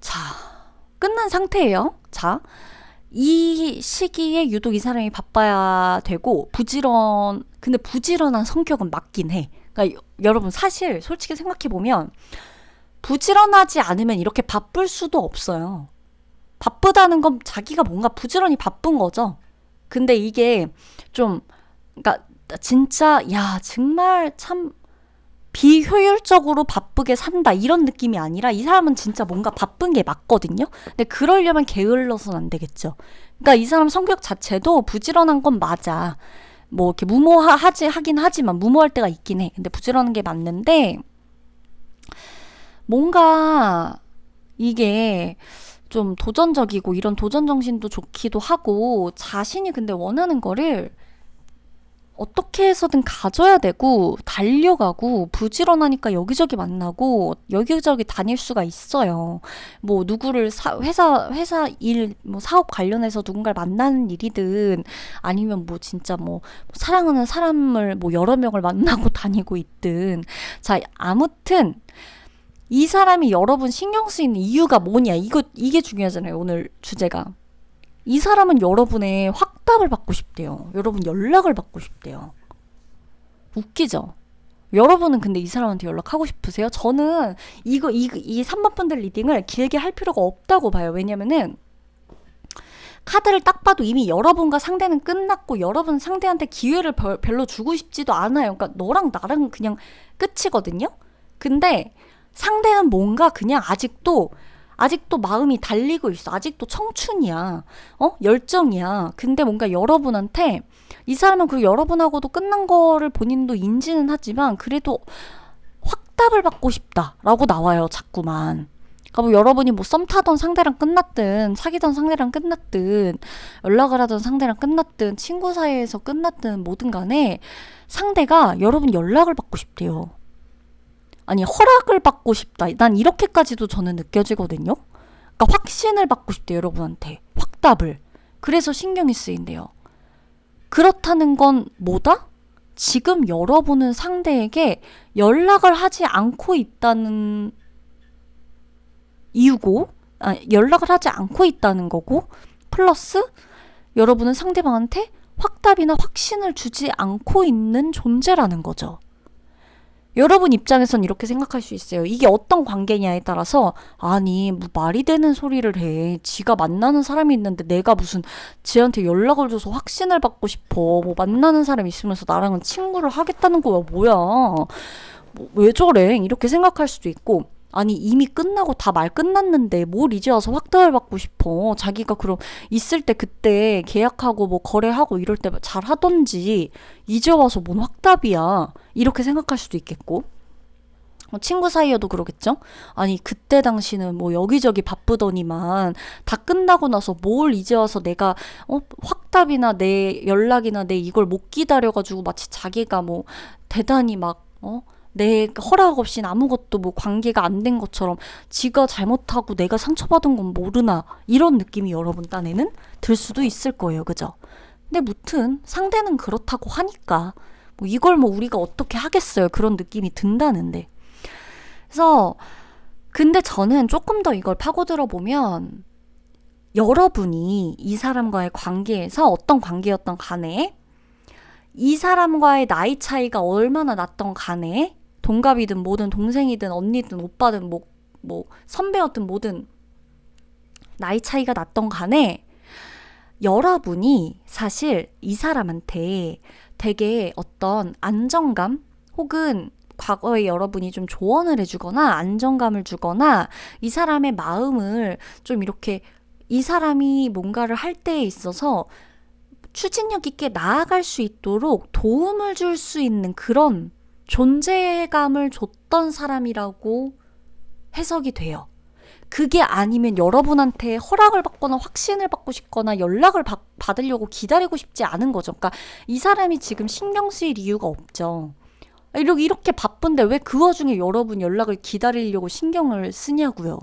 자, 끝난 상태예요. 자, 이 시기에 유독 이 사람이 바빠야 되고 근데 부지런한 성격은 맞긴 해. 그러니까 여러분 사실 솔직히 생각해보면 부지런하지 않으면 이렇게 바쁠 수도 없어요. 바쁘다는 건 자기가 뭔가 부지런히 바쁜 거죠. 근데 이게 좀, 그러니까 진짜, 야, 정말 참 비효율적으로 바쁘게 산다 이런 느낌이 아니라 이 사람은 진짜 뭔가 바쁜 게 맞거든요. 근데 그러려면 게을러서는 안 되겠죠. 그러니까 이 사람 성격 자체도 부지런한 건 맞아. 뭐 이렇게 하긴 하지만 무모할 때가 있긴 해. 근데 부지런한 게 맞는데 뭔가 이게 좀 도전적이고 이런 도전 정신도 좋기도 하고 자신이 근데 원하는 거를 어떻게 해서든 가져야 되고 달려가고 부지런하니까 여기저기 만나고 여기저기 다닐 수가 있어요. 뭐 누구를 회사 일, 뭐 사업 관련해서 누군가를 만나는 일이든 아니면 뭐 진짜 뭐 사랑하는 사람을 뭐 여러 명을 만나고 다니고 있든 자 아무튼 이 사람이 여러분 신경 쓰이는 이유가 뭐냐 이게 중요하잖아요. 오늘 주제가. 이 사람은 여러분의 확답을 받고 싶대요. 여러분 연락을 받고 싶대요. 웃기죠? 여러분은 근데 이 사람한테 연락하고 싶으세요? 저는 이 3번 분들 리딩을 길게 할 필요가 없다고 봐요. 왜냐면은 카드를 딱 봐도 이미 여러분과 상대는 끝났고 여러분 상대한테 기회를 별로 주고 싶지도 않아요. 그러니까 너랑 나랑 그냥 끝이거든요? 근데 상대는 뭔가 그냥 아직도 마음이 달리고 있어. 아직도 청춘이야. 열정이야. 근데 뭔가 여러분한테 이 사람은 그리고 여러분하고도 끝난 거를 본인도 인지는 하지만 그래도 확답을 받고 싶다라고 나와요. 자꾸만. 그러니까 뭐 여러분이 뭐 썸 타던 상대랑 끝났든 사귀던 상대랑 끝났든 연락을 하던 상대랑 끝났든 친구 사이에서 끝났든 뭐든 간에 상대가 여러분 연락을 받고 싶대요. 아니 허락을 받고 싶다. 난 이렇게까지도 저는 느껴지거든요. 그러니까 확신을 받고 싶대요. 여러분한테. 확답을. 그래서 신경이 쓰인대요. 그렇다는 건 뭐다? 지금 여러분은 상대에게 연락을 하지 않고 있다는 이유고 연락을 하지 않고 있다는 거고 플러스 여러분은 상대방한테 확답이나 확신을 주지 않고 있는 존재라는 거죠. 여러분 입장에선 이렇게 생각할 수 있어요. 이게 어떤 관계냐에 따라서 아니 뭐 말이 되는 소리를 해. 지가 만나는 사람이 있는데 내가 무슨 지한테 연락을 줘서 확신을 받고 싶어. 뭐 만나는 사람 있으면서 나랑은 친구를 하겠다는 거야. 뭐야. 뭐 왜 저래? 이렇게 생각할 수도 있고 아니 이미 끝나고 다 말 끝났는데 뭘 이제 와서 확답을 받고 싶어. 자기가 그럼 있을 때 그때 계약하고 뭐 거래하고 이럴 때 잘 하던지 이제 와서 뭔 확답이야. 이렇게 생각할 수도 있겠고 친구 사이여도 그러겠죠? 아니 그때 당시는 뭐 여기저기 바쁘더니만 다 끝나고 나서 뭘 이제 와서 내가 확답이나 내 연락이나 내 이걸 못 기다려가지고 마치 자기가 뭐 대단히 막 내 허락 없인 아무것도 뭐 관계가 안 된 것처럼 지가 잘못하고 내가 상처받은 건 모르나 이런 느낌이 여러분 딴에는 들 수도 있을 거예요. 그죠? 근데 무튼 상대는 그렇다고 하니까 뭐 이걸 뭐 우리가 어떻게 하겠어요. 그런 느낌이 든다는데. 그래서 근데 저는 조금 더 이걸 파고들어 보면 여러분이 이 사람과의 관계에서 어떤 관계였던 간에 이 사람과의 나이 차이가 얼마나 났던 간에 동갑이든 뭐든 동생이든 언니든 오빠든 뭐 선배였든 뭐든 나이 차이가 났던 간에 여러분이 사실 이 사람한테 되게 어떤 안정감 혹은 과거에 여러분이 좀 조언을 해주거나 안정감을 주거나 이 사람의 마음을 좀 이렇게 이 사람이 뭔가를 할 때에 있어서 추진력 있게 나아갈 수 있도록 도움을 줄 수 있는 그런 존재감을 줬던 사람이라고 해석이 돼요. 그게 아니면 여러분한테 허락을 받거나 확신을 받고 싶거나 연락을 받으려고 기다리고 싶지 않은 거죠. 그러니까 이 사람이 지금 신경 쓰일 이유가 없죠. 이렇게 바쁜데 왜 그 와중에 여러분 연락을 기다리려고 신경을 쓰냐고요.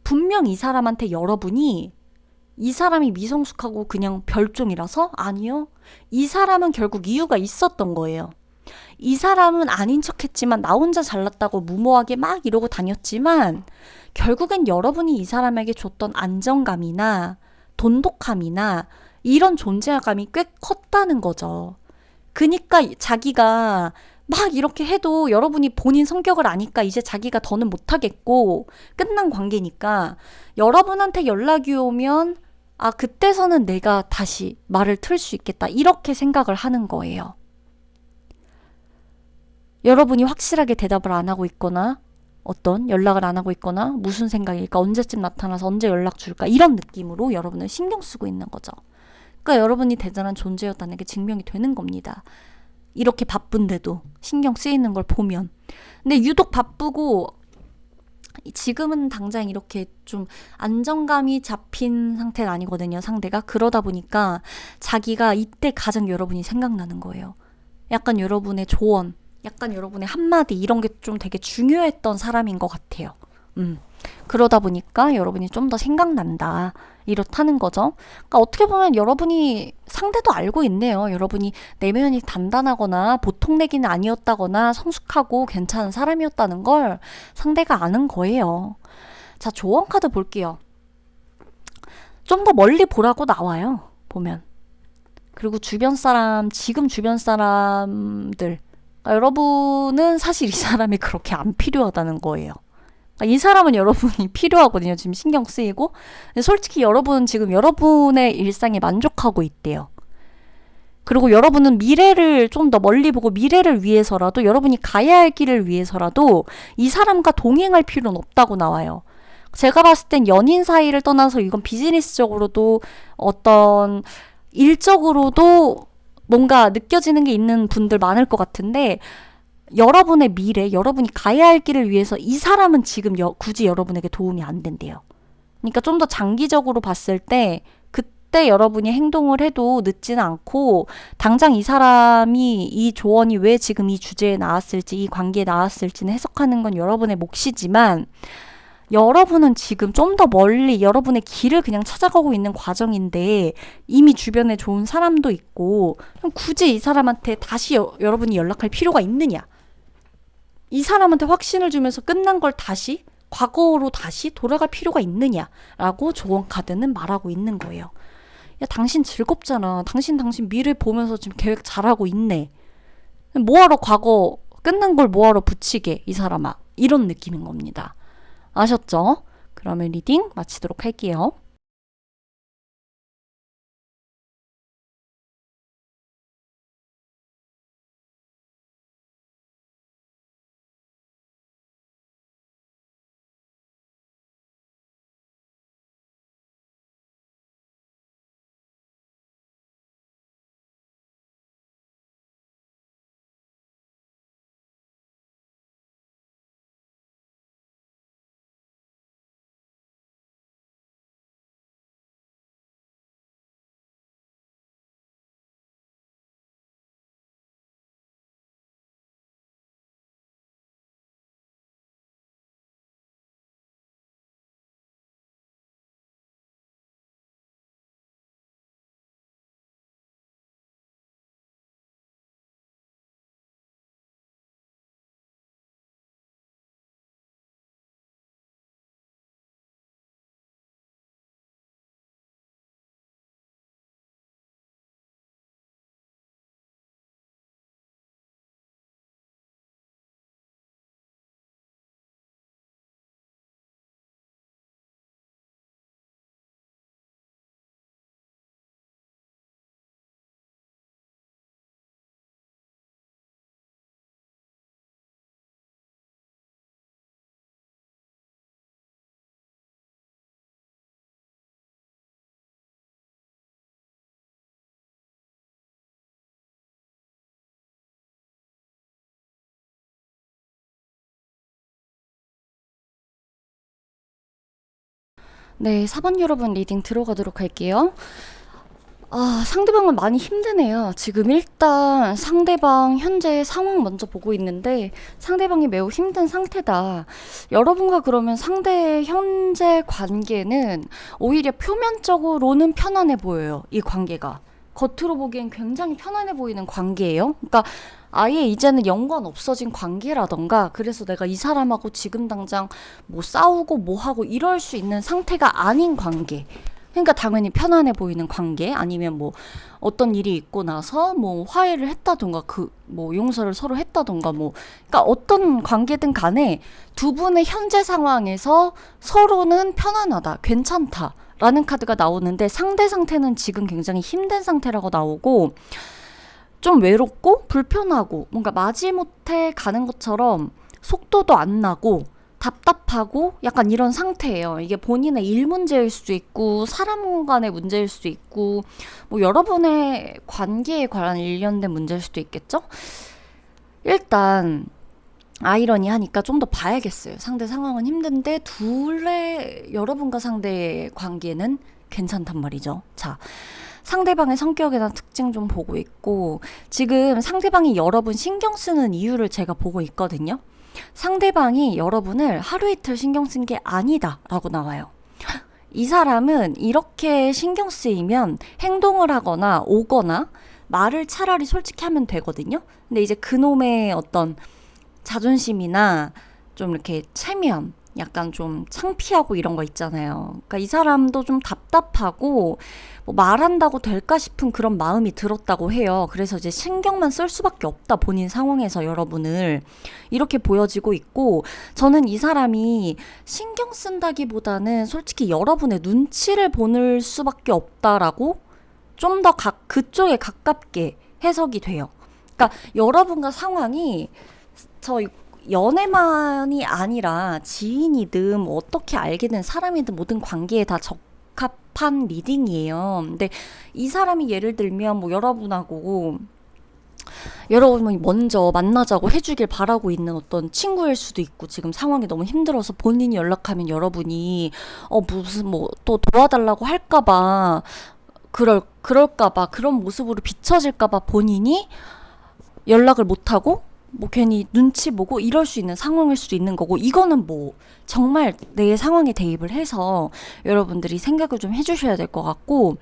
분명 이 사람한테 여러분이 이 사람이 미성숙하고 그냥 별종이라서? 아니요. 이 사람은 결국 이유가 있었던 거예요. 이 사람은 아닌 척했지만 나 혼자 잘났다고 무모하게 막 이러고 다녔지만 결국엔 여러분이 이 사람에게 줬던 안정감이나 돈독함이나 이런 존재감이 꽤 컸다는 거죠. 그니까 자기가 막 이렇게 해도 여러분이 본인 성격을 아니까 이제 자기가 더는 못하겠고 끝난 관계니까 여러분한테 연락이 오면 아, 그때서는 내가 다시 말을 틀 수 있겠다. 이렇게 생각을 하는 거예요. 여러분이 확실하게 대답을 안 하고 있거나 어떤 연락을 안 하고 있거나 무슨 생각일까? 언제쯤 나타나서 언제 연락 줄까? 이런 느낌으로 여러분을 신경 쓰고 있는 거죠. 그러니까 여러분이 대단한 존재였다는 게 증명이 되는 겁니다. 이렇게 바쁜데도 신경 쓰이는 걸 보면. 근데 유독 바쁘고 지금은 당장 이렇게 좀 안정감이 잡힌 상태는 아니거든요, 상대가. 그러다 보니까 자기가 이때 가장 여러분이 생각나는 거예요. 약간 여러분의 조언, 약간 여러분의 한마디 이런 게 좀 되게 중요했던 사람인 것 같아요. 그러다 보니까 여러분이 좀 더 생각난다. 이렇다는 거죠. 그러니까 어떻게 보면 여러분이 상대도 알고 있네요. 여러분이 내면이 단단하거나 보통내기는 아니었다거나 성숙하고 괜찮은 사람이었다는 걸 상대가 아는 거예요. 자, 조언 카드 볼게요. 좀 더 멀리 보라고 나와요. 보면. 그리고 주변 사람, 지금 주변 사람들. 그러니까 여러분은 사실 이 사람이 그렇게 안 필요하다는 거예요. 이 사람은 여러분이 필요하거든요. 지금 신경 쓰이고. 근데 솔직히 여러분은 지금 여러분의 일상에 만족하고 있대요. 그리고 여러분은 미래를 좀 더 멀리 보고 미래를 위해서라도 여러분이 가야 할 길을 위해서라도 이 사람과 동행할 필요는 없다고 나와요. 제가 봤을 땐 연인 사이를 떠나서 이건 비즈니스적으로도 어떤 일적으로도 뭔가 느껴지는 게 있는 분들 많을 것 같은데 여러분의 미래, 여러분이 가야 할 길을 위해서 이 사람은 지금 굳이 여러분에게 도움이 안 된대요. 그러니까 좀 더 장기적으로 봤을 때 그때 여러분이 행동을 해도 늦지는 않고 당장 이 사람이 이 조언이 왜 지금 이 주제에 나왔을지 이 관계에 나왔을지는 해석하는 건 여러분의 몫이지만 여러분은 지금 좀 더 멀리 여러분의 길을 그냥 찾아가고 있는 과정인데 이미 주변에 좋은 사람도 있고 그럼 굳이 이 사람한테 다시 여러분이 연락할 필요가 있느냐? 이 사람한테 확신을 주면서 끝난 걸 다시 과거로 다시 돌아갈 필요가 있느냐라고 조언 카드는 말하고 있는 거예요. 야, 당신 즐겁잖아. 당신 미래 보면서 지금 계획 잘하고 있네. 뭐하러 과거 끝난 걸 뭐하러 붙이게 이 사람아. 이런 느낌인 겁니다. 아셨죠? 그러면 리딩 마치도록 할게요. 네, 4번 여러분 리딩 들어가도록 할게요. 아, 상대방은 많이 힘드네요. 지금 일단 상대방 현재 상황 먼저 보고 있는데 상대방이 매우 힘든 상태다. 여러분과 그러면 상대의 현재 관계는 오히려 표면적으로는 편안해 보여요. 이 관계가. 겉으로 보기엔 굉장히 편안해 보이는 관계예요. 그러니까 아예 이제는 연관 없어진 관계라던가 그래서 내가 이 사람하고 지금 당장 뭐 싸우고 뭐 하고 이럴 수 있는 상태가 아닌 관계. 그러니까 당연히 편안해 보이는 관계 아니면 뭐 어떤 일이 있고 나서 뭐 화해를 했다던가 그 뭐 용서를 서로 했다던가 뭐 그러니까 어떤 관계든 간에 두 분의 현재 상황에서 서로는 편안하다, 괜찮다. 라는 카드가 나오는데 상대 상태는 지금 굉장히 힘든 상태라고 나오고 좀 외롭고 불편하고 뭔가 마지못해 가는 것처럼 속도도 안 나고 답답하고 약간 이런 상태예요. 이게 본인의 일 문제일 수도 있고 사람 간의 문제일 수도 있고 뭐 여러분의 관계에 관한 일련된 문제일 수도 있겠죠? 일단 아이러니하니까 좀 더 봐야겠어요. 상대 상황은 힘든데 둘의 여러분과 상대의 관계는 괜찮단 말이죠. 자, 상대방의 성격에 대한 특징 좀 보고 있고 지금 상대방이 여러분 신경 쓰는 이유를 제가 보고 있거든요. 상대방이 여러분을 하루 이틀 신경 쓴 게 아니다 라고 나와요. 이 사람은 이렇게 신경 쓰이면 행동을 하거나 오거나 말을 차라리 솔직히 하면 되거든요. 근데 이제 그놈의 어떤 자존심이나 좀 이렇게 체면, 약간 좀 창피하고 이런 거 있잖아요. 그러니까 이 사람도 좀 답답하고 뭐 말한다고 될까 싶은 그런 마음이 들었다고 해요. 그래서 이제 신경만 쓸 수밖에 없다. 본인 상황에서 여러분을 이렇게 보여지고 있고 저는 이 사람이 신경 쓴다기보다는 솔직히 여러분의 눈치를 보는 수밖에 없다라고 좀 더 그쪽에 가깝게 해석이 돼요. 그러니까 여러분과 상황이 저 연애만이 아니라 지인이든 뭐 어떻게 알게 된 사람이든 모든 관계에 다 적합한 리딩이에요. 근데 이 사람이 예를 들면 뭐 여러분이 먼저 만나자고 해주길 바라고 있는 어떤 친구일 수도 있고 지금 상황이 너무 힘들어서 본인이 연락하면 여러분이 무슨 뭐 또 도와달라고 할까봐 그럴까봐 그런 모습으로 비춰질까봐 본인이 연락을 못하고 뭐 괜히 눈치 보고 이럴 수 있는 상황일 수도 있는 거고 이거는 뭐 정말 내 상황에 대입을 해서 여러분들이 생각을 좀 해주셔야 될 것 같고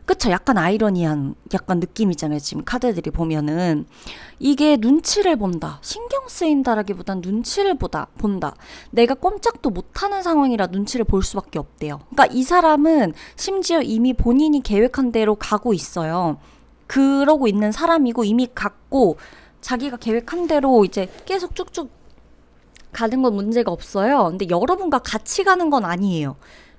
그쵸? 약간 아이러니한 약간 느낌이잖아요. 지금 카드들이 보면은 이게 눈치를 본다. 신경 쓰인다라기보단 눈치를 본다. 내가 꼼짝도 못하는 상황이라 눈치를 볼 수밖에 없대요. 그러니까 이 사람은 심지어 이미 본인이 계획한 대로 가고 있어요. 그러고 있는 사람이고 이미 갔고 자기가 계획한 대로 이제 계속 쭉쭉 가는 건 문제가 없어요. 근데 여러분과 같이 가는 건 아니에요.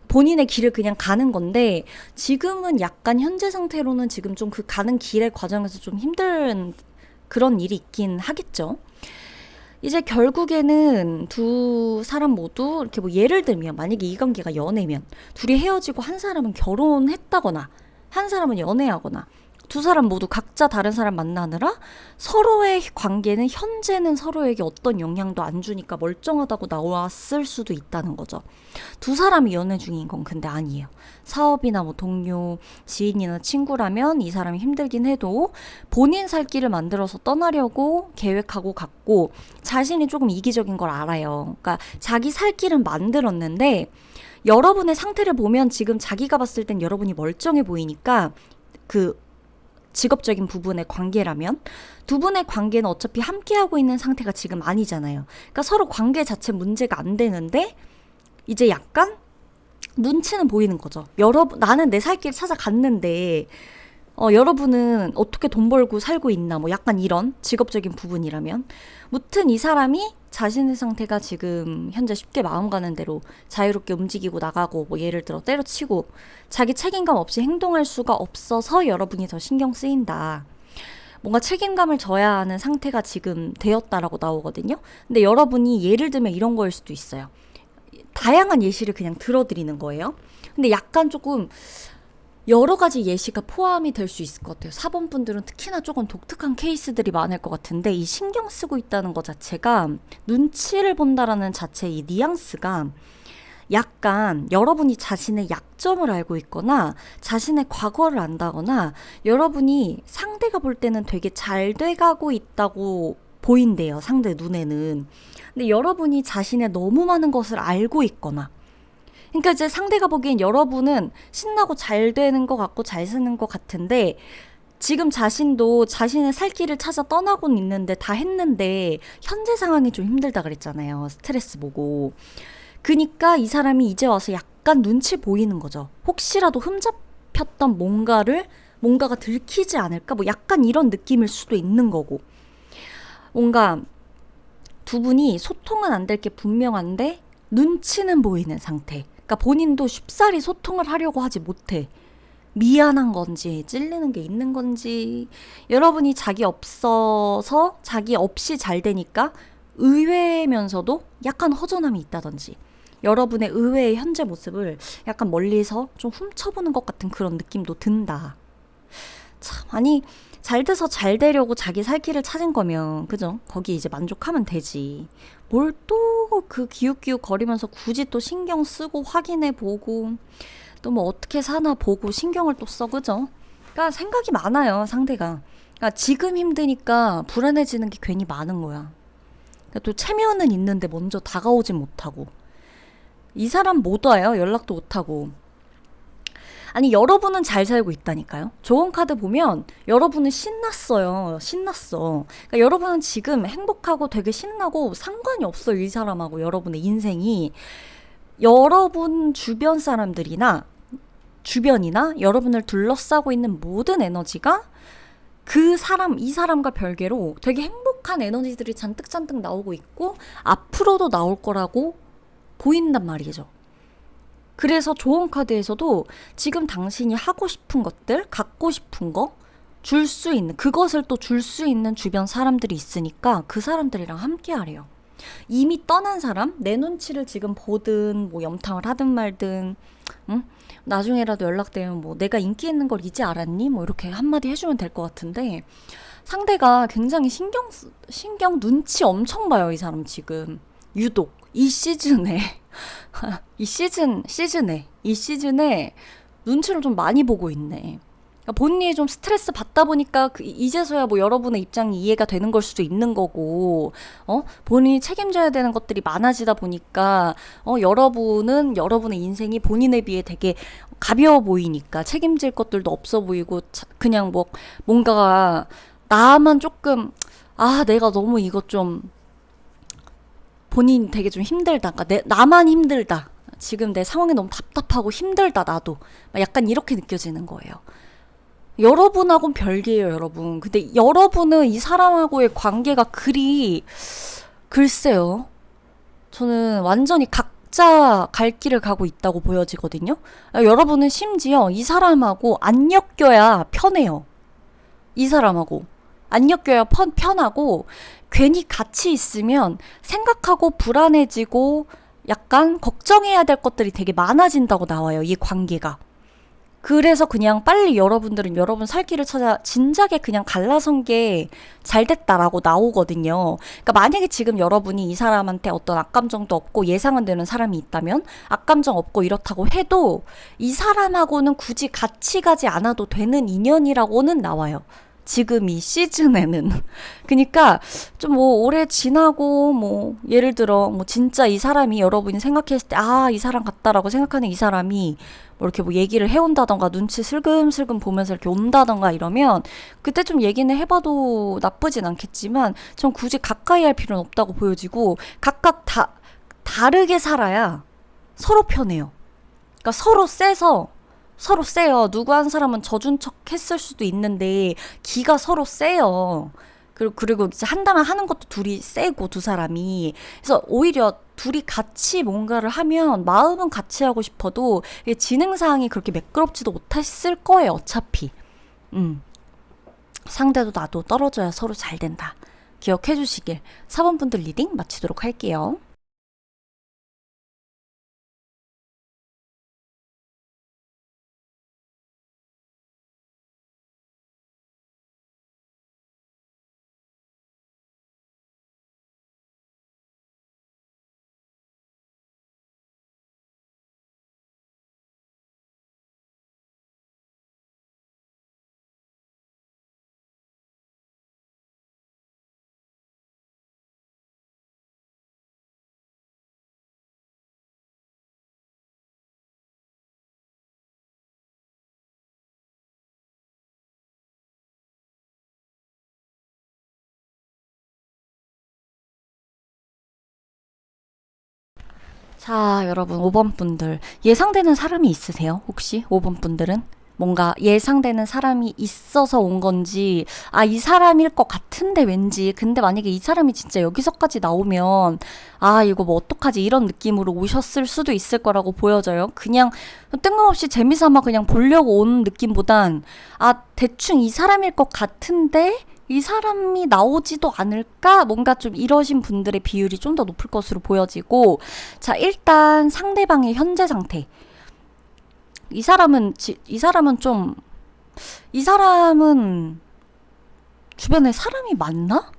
본인의 길을 그냥 가는 건데 지금은 약간 현재 상태로는 지금 좀 그 가는 길의 과정에서 좀 힘든 그런 일이 있긴 하겠죠. 이제 결국에는 두 사람 모두 이렇게 뭐 예를 들면 만약에 이 관계가 연애면 둘이 헤어지고 한 사람은 결혼했다거나 한 사람은 연애하거나 두 사람 모두 각자 다른 사람 만나느라 서로의 관계는 현재는 서로에게 어떤 영향도 안 주니까 멀쩡하다고 나왔을 수도 있다는 거죠. 두 사람이 연애 중인 건 근데 아니에요. 사업이나 뭐 동료, 지인이나 친구라면 이 사람이 힘들긴 해도 본인 살 길을 만들어서 떠나려고 계획하고 갔고 자신이 조금 이기적인 걸 알아요. 그러니까 자기 살 길은 만들었는데 여러분의 상태를 보면 지금 자기가 봤을 땐 여러분이 멀쩡해 보이니까 그 직업적인 부분의 관계라면 두 분의 관계는 어차피 함께하고 있는 상태가 지금 아니잖아요. 그러니까 서로 관계 자체 문제가 안 되는데 이제 약간 눈치는 보이는 거죠. 나는 내 살 길 찾아갔는데 여러분은 어떻게 돈 벌고 살고 있나 뭐 약간 이런 직업적인 부분이라면 무튼 이 사람이 자신의 상태가 지금 현재 쉽게 마음 가는 대로 자유롭게 움직이고 나가고 뭐 예를 들어 때려치고 자기 책임감 없이 행동할 수가 없어서 여러분이 더 신경 쓰인다. 뭔가 책임감을 져야 하는 상태가 지금 되었다라고 나오거든요. 근데 여러분이 예를 들면 이런 거일 수도 있어요. 다양한 예시를 그냥 들어드리는 거예요. 근데 약간 조금 여러 가지 예시가 포함이 될 수 있을 것 같아요. 4번 분들은 특히나 조금 독특한 케이스들이 많을 것 같은데 이 신경 쓰고 있다는 것 자체가 눈치를 본다라는 자체의 이 뉘앙스가 약간 여러분이 자신의 약점을 알고 있거나 자신의 과거를 안다거나 여러분이 상대가 볼 때는 되게 잘 돼가고 있다고 보인대요. 상대 눈에는. 근데 여러분이 자신의 너무 많은 것을 알고 있거나 그러니까 이제 상대가 보기엔 여러분은 신나고 잘 되는 것 같고 잘 사는 것 같은데 지금 자신도 자신의 살 길을 찾아 떠나고는 있는데 다 했는데 현재 상황이 좀 힘들다 그랬잖아요. 스트레스 보고. 그니까 이 사람이 이제 와서 약간 눈치 보이는 거죠. 혹시라도 흠잡혔던 뭔가가 들키지 않을까? 뭐 약간 이런 느낌일 수도 있는 거고. 뭔가 두 분이 소통은 안 될 게 분명한데 눈치는 보이는 상태. 그러니까 본인도 쉽사리 소통을 하려고 하지 못해. 미안한 건지 찔리는 게 있는 건지 여러분이 자기 없어서 자기 없이 잘 되니까 의외면서도 약간 허전함이 있다든지 여러분의 의외의 현재 모습을 약간 멀리서 좀 훔쳐보는 것 같은 그런 느낌도 든다. 참, 아니, 잘 돼서 잘 되려고 자기 살 길을 찾은 거면, 그죠? 거기 이제 만족하면 되지. 뭘 또 그 기웃기웃 거리면서 굳이 또 신경 쓰고 확인해 보고, 또 뭐 어떻게 사나 보고 신경을 또 써, 그죠? 그러니까 생각이 많아요, 상대가. 그러니까 지금 힘드니까 불안해지는 게 괜히 많은 거야. 그러니까 또 체면은 있는데 먼저 다가오진 못하고. 이 사람 못 와요, 연락도 못하고. 아니 여러분은 잘 살고 있다니까요. 좋은 카드 보면 여러분은 신났어요. 신났어. 그러니까 여러분은 지금 행복하고 되게 신나고 상관이 없어요. 이 사람하고 여러분의 인생이. 여러분 주변이나 여러분을 둘러싸고 있는 모든 에너지가 이 사람과 별개로 되게 행복한 에너지들이 잔뜩 나오고 있고 앞으로도 나올 거라고 보인단 말이죠. 그래서 좋은 카드에서도 지금 당신이 하고 싶은 것들, 갖고 싶은 거, 그것을 또 줄 수 있는 주변 사람들이 있으니까 그 사람들이랑 함께 하래요. 이미 떠난 사람, 내 눈치를 지금 보든, 뭐 염탐을 하든 말든, 응? 나중에라도 연락되면 뭐 내가 인기 있는 걸 이제 알았니? 뭐 이렇게 한마디 해주면 될 것 같은데, 상대가 굉장히 눈치 엄청 봐요, 이 사람 지금. 유독, 이 시즌에. 이 시즌에 눈치를 좀 많이 보고 있네. 그러니까 본인이 좀 스트레스 받다 보니까 이제서야 뭐 여러분의 입장이 이해가 되는 걸 수도 있는 거고, 본인이 책임져야 되는 것들이 많아지다 보니까, 여러분은 여러분의 인생이 본인에 비해 되게 가벼워 보이니까 책임질 것들도 없어 보이고, 그냥 뭐, 뭔가, 나만 조금, 내가 너무 이거 좀, 본인 되게 좀 힘들다. 그러니까 나만 힘들다. 지금 내 상황이 너무 답답하고 힘들다, 나도. 약간 이렇게 느껴지는 거예요. 여러분하고는 별개예요, 여러분. 근데 여러분은 이 사람하고의 관계가 글쎄요. 저는 완전히 각자 갈 길을 가고 있다고 보여지거든요. 여러분은 심지어 이 사람하고 안 엮여야 편해요. 이 사람하고. 안 엮여야 편하고, 괜히 같이 있으면 생각하고 불안해지고, 약간 걱정해야 될 것들이 되게 많아진다고 나와요, 이 관계가. 그래서 그냥 빨리 여러분들은 여러분 살 길을 찾아 진작에 그냥 갈라선 게 잘 됐다라고 나오거든요. 그러니까 만약에 지금 여러분이 이 사람한테 어떤 악감정도 없고 예상은 되는 사람이 있다면 악감정 없고 이렇다고 해도 이 사람하고는 굳이 같이 가지 않아도 되는 인연이라고는 나와요. 지금 이 시즌에는. 그러니까 좀 뭐 오래 지나고 뭐 예를 들어 뭐 진짜 이 사람이 여러분이 생각했을 때 이 사람 같다라고 생각하는 이 사람이 뭐 이렇게 뭐 얘기를 해온다던가 눈치 슬금슬금 보면서 이렇게 온다던가 이러면 그때 좀 얘기는 해봐도 나쁘진 않겠지만 전 굳이 가까이 할 필요는 없다고 보여지고 각각 다르게 살아야 서로 편해요. 그러니까 서로 세요. 누구 한 사람은 져준 척 했을 수도 있는데, 기가 서로 세요. 그리고 이제 한다면 하는 것도 둘이 세고, 두 사람이. 그래서 오히려 둘이 같이 뭔가를 하면, 마음은 같이 하고 싶어도, 진행사항이 그렇게 매끄럽지도 못했을 거예요, 어차피. 음. 상대도 나도 떨어져야 서로 잘 된다. 기억해 주시길. 4번분들 리딩 마치도록 할게요. 자, 여러분, 5번 분들. 예상되는 사람이 있으세요? 혹시 5번 분들은? 뭔가 예상되는 사람이 있어서 온 건지, 아, 이 사람일 것 같은데 왠지, 근데 만약에 이 사람이 진짜 여기서까지 나오면, 아, 이거 뭐 어떡하지? 이런 느낌으로 오셨을 수도 있을 거라고 보여져요. 그냥 뜬금없이 재미삼아 그냥 보려고 온 느낌보단, 아, 대충 이 사람일 것 같은데, 이 사람이 나오지도 않을까? 뭔가 좀 이러신 분들의 비율이 좀 더 높을 것으로 보여지고, 자, 일단 상대방의 현재 상태. 이 사람은 주변에 사람이 많나?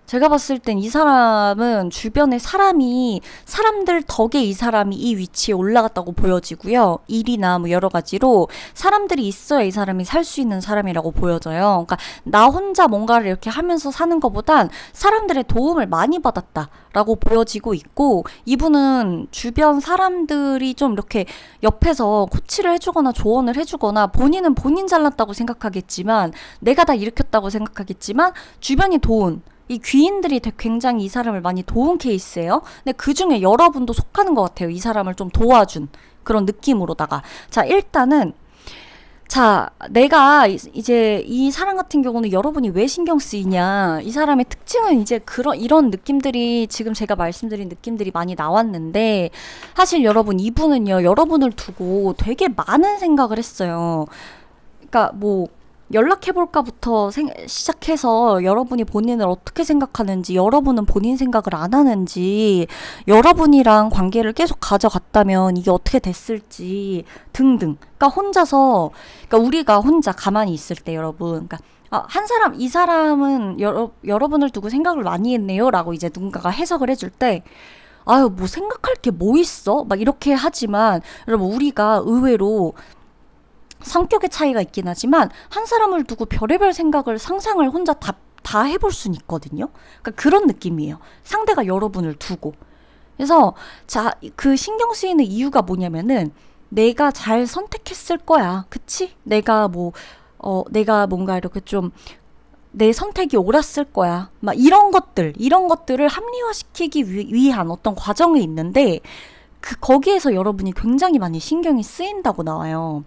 제가 봤을 땐 이 사람은 주변에 사람들 덕에 이 사람이 이 위치에 올라갔다고 보여지고요. 일이나 뭐 여러 가지로 사람들이 있어야 이 사람이 살 수 있는 사람이라고 보여져요. 그러니까 나 혼자 뭔가를 이렇게 하면서 사는 것보단 사람들의 도움을 많이 받았다라고 보여지고 있고, 이분은 주변 사람들이 좀 이렇게 옆에서 코치를 해주거나 조언을 해주거나, 본인은 본인 잘났다고 생각하겠지만, 내가 다 일으켰다고 생각하겠지만, 주변이 도운, 이 귀인들이 굉장히 이 사람을 많이 도운 케이스예요. 근데 그 중에 여러분도 속하는 것 같아요. 이 사람을 좀 도와준 그런 느낌으로다가. 자, 일단은, 자, 내가 이제 이 사람 같은 경우는 여러분이 왜 신경 쓰이냐. 이 사람의 특징은 이제 이런 느낌들이, 지금 제가 말씀드린 느낌들이 많이 나왔는데, 사실 여러분, 이분은요, 여러분을 두고 되게 많은 생각을 했어요. 그러니까 뭐, 연락해볼까부터 시작해서 여러분이 본인을 어떻게 생각하는지, 여러분은 본인 생각을 안 하는지, 여러분이랑 관계를 계속 가져갔다면 이게 어떻게 됐을지 등등. 그러니까 우리가 혼자 가만히 있을 때 여러분, 그러니까 이 사람은 여러분을 두고 생각을 많이 했네요 라고 이제 누군가가 해석을 해줄 때, 아유, 뭐 생각할 게 뭐 있어? 막 이렇게 하지만, 여러분, 우리가 의외로 성격의 차이가 있긴 하지만 한 사람을 두고 별의별 상상을 혼자 다 해볼 수는 있거든요. 그러니까 그런 느낌이에요. 상대가 여러분을 두고. 그래서 자, 그 신경 쓰이는 이유가 뭐냐면은, 내가 잘 선택했을 거야. 그치? 내가 뭔가 이렇게 좀 내 선택이 옳았을 거야. 막 이런 것들을 합리화시키기 위한 어떤 과정이 있는데, 거기에서 여러분이 굉장히 많이 신경이 쓰인다고 나와요.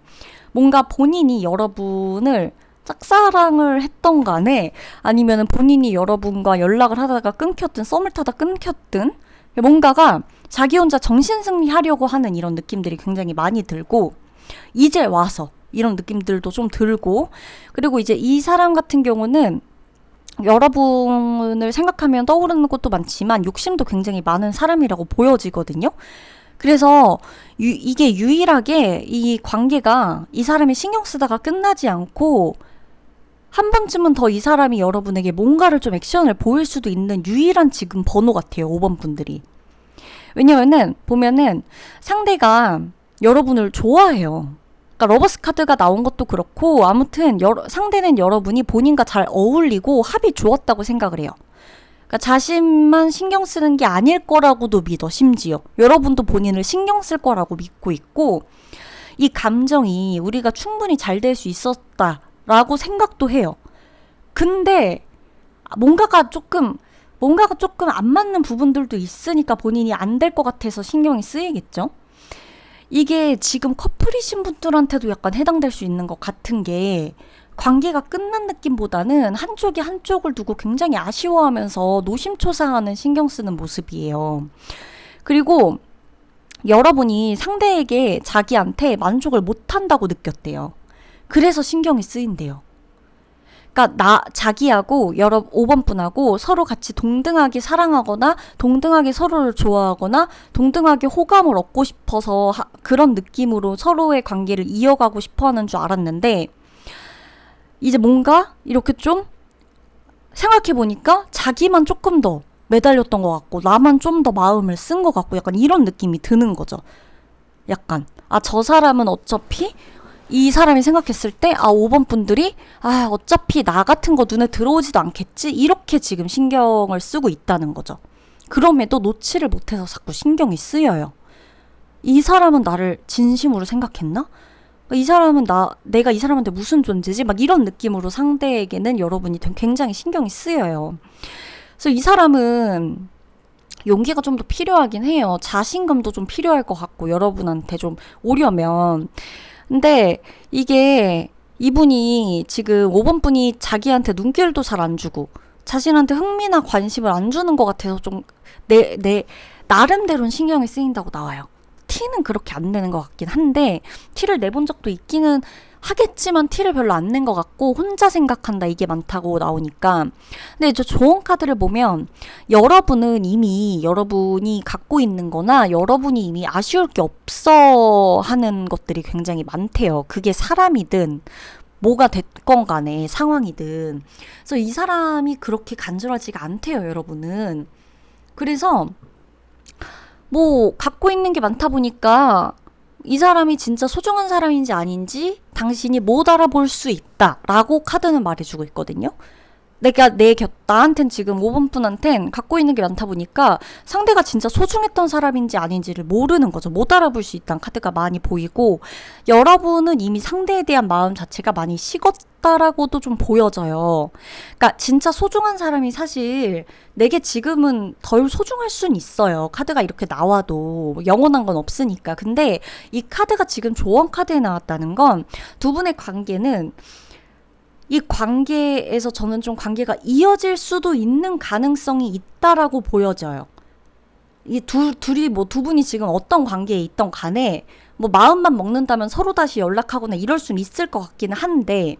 뭔가 본인이 여러분을 짝사랑을 했던 간에, 아니면은 본인이 여러분과 연락을 하다가 끊겼든, 썸을 타다 끊겼든, 뭔가가 자기 혼자 정신승리 하려고 하는 이런 느낌들이 굉장히 많이 들고, 이제 와서 이런 느낌들도 좀 들고, 그리고 이제 이 사람 같은 경우는 여러분을 생각하면 떠오르는 것도 많지만 욕심도 굉장히 많은 사람이라고 보여지거든요. 그래서 이게 유일하게 이 관계가 이 사람이 신경 쓰다가 끝나지 않고, 한 번쯤은 더 이 사람이 여러분에게 뭔가를 좀 액션을 보일 수도 있는 유일한 지금 번호 같아요. 5번 분들이. 왜냐면은 보면은 상대가 여러분을 좋아해요. 그러니까 러버스 카드가 나온 것도 그렇고, 아무튼 상대는 여러분이 본인과 잘 어울리고 합이 좋았다고 생각을 해요. 그러니까 자신만 신경 쓰는 게 아닐 거라고도 믿어. 심지어 여러분도 본인을 신경 쓸 거라고 믿고 있고, 이 감정이 우리가 충분히 잘 될 수 있었다라고 생각도 해요. 근데 뭔가가 조금 안 맞는 부분들도 있으니까 본인이 안 될 것 같아서 신경이 쓰이겠죠. 이게 지금 커플이신 분들한테도 약간 해당될 수 있는 것 같은 게, 관계가 끝난 느낌보다는 한쪽이 한쪽을 두고 굉장히 아쉬워하면서 노심초사하는 신경 쓰는 모습이에요. 그리고 여러분이 상대에게 자기한테 만족을 못한다고 느꼈대요. 그래서 신경이 쓰인대요. 그러니까 자기하고 5번 분하고 서로 같이 동등하게 사랑하거나 동등하게 서로를 좋아하거나 동등하게 호감을 얻고 싶어서 그런 느낌으로 서로의 관계를 이어가고 싶어하는 줄 알았는데, 이제 뭔가 이렇게 좀 생각해보니까 자기만 조금 더 매달렸던 것 같고, 나만 좀 더 마음을 쓴 것 같고, 약간 이런 느낌이 드는 거죠. 약간 저 사람은 어차피, 이 사람이 생각했을 때 5번 분들이 어차피 나 같은 거 눈에 들어오지도 않겠지, 이렇게 지금 신경을 쓰고 있다는 거죠. 그럼에도 놓지를 못해서 자꾸 신경이 쓰여요. 이 사람은 나를 진심으로 생각했나? 이 사람은 내가 이 사람한테 무슨 존재지? 막 이런 느낌으로 상대에게는 여러분이 굉장히 신경이 쓰여요. 그래서 이 사람은 용기가 좀 더 필요하긴 해요. 자신감도 좀 필요할 것 같고, 여러분한테 좀 오려면. 근데 이게 이분이 지금 5번 분이 자기한테 눈길도 잘 안 주고, 자신한테 흥미나 관심을 안 주는 것 같아서 좀 나름대로는 신경이 쓰인다고 나와요. 티는 그렇게 안 내는 것 같긴 한데, 티를 내본 적도 있기는 하겠지만 티를 별로 안 낸 것 같고 혼자 생각한다 이게 많다고 나오니까. 근데 저 조언 카드를 보면 여러분은 이미 여러분이 갖고 있는 거나 여러분이 이미 아쉬울 게 없어 하는 것들이 굉장히 많대요. 그게 사람이든 뭐가 됐건 간에 상황이든. 그래서 이 사람이 그렇게 간절하지가 않대요, 여러분은. 그래서 뭐 갖고 있는 게 많다 보니까 이 사람이 진짜 소중한 사람인지 아닌지 당신이 못 알아볼 수 있다라고 카드는 말해주고 있거든요. 내가 나한텐 지금 5번 분한텐 갖고 있는 게 많다 보니까 상대가 진짜 소중했던 사람인지 아닌지를 모르는 거죠. 못 알아볼 수 있다는 카드가 많이 보이고, 여러분은 이미 상대에 대한 마음 자체가 많이 식었다라고도 좀 보여져요. 그러니까 진짜 소중한 사람이 사실 내게 지금은 덜 소중할 순 있어요. 카드가 이렇게 나와도 뭐 영원한 건 없으니까. 근데 이 카드가 지금 조언 카드에 나왔다는 건 두 분의 관계는, 이 관계에서 저는 좀 관계가 이어질 수도 있는 가능성이 있다라고 보여져요. 이 둘이 뭐 두 분이 지금 어떤 관계에 있던 간에 뭐 마음만 먹는다면 서로 다시 연락하거나 이럴 수는 있을 것 같기는 한데,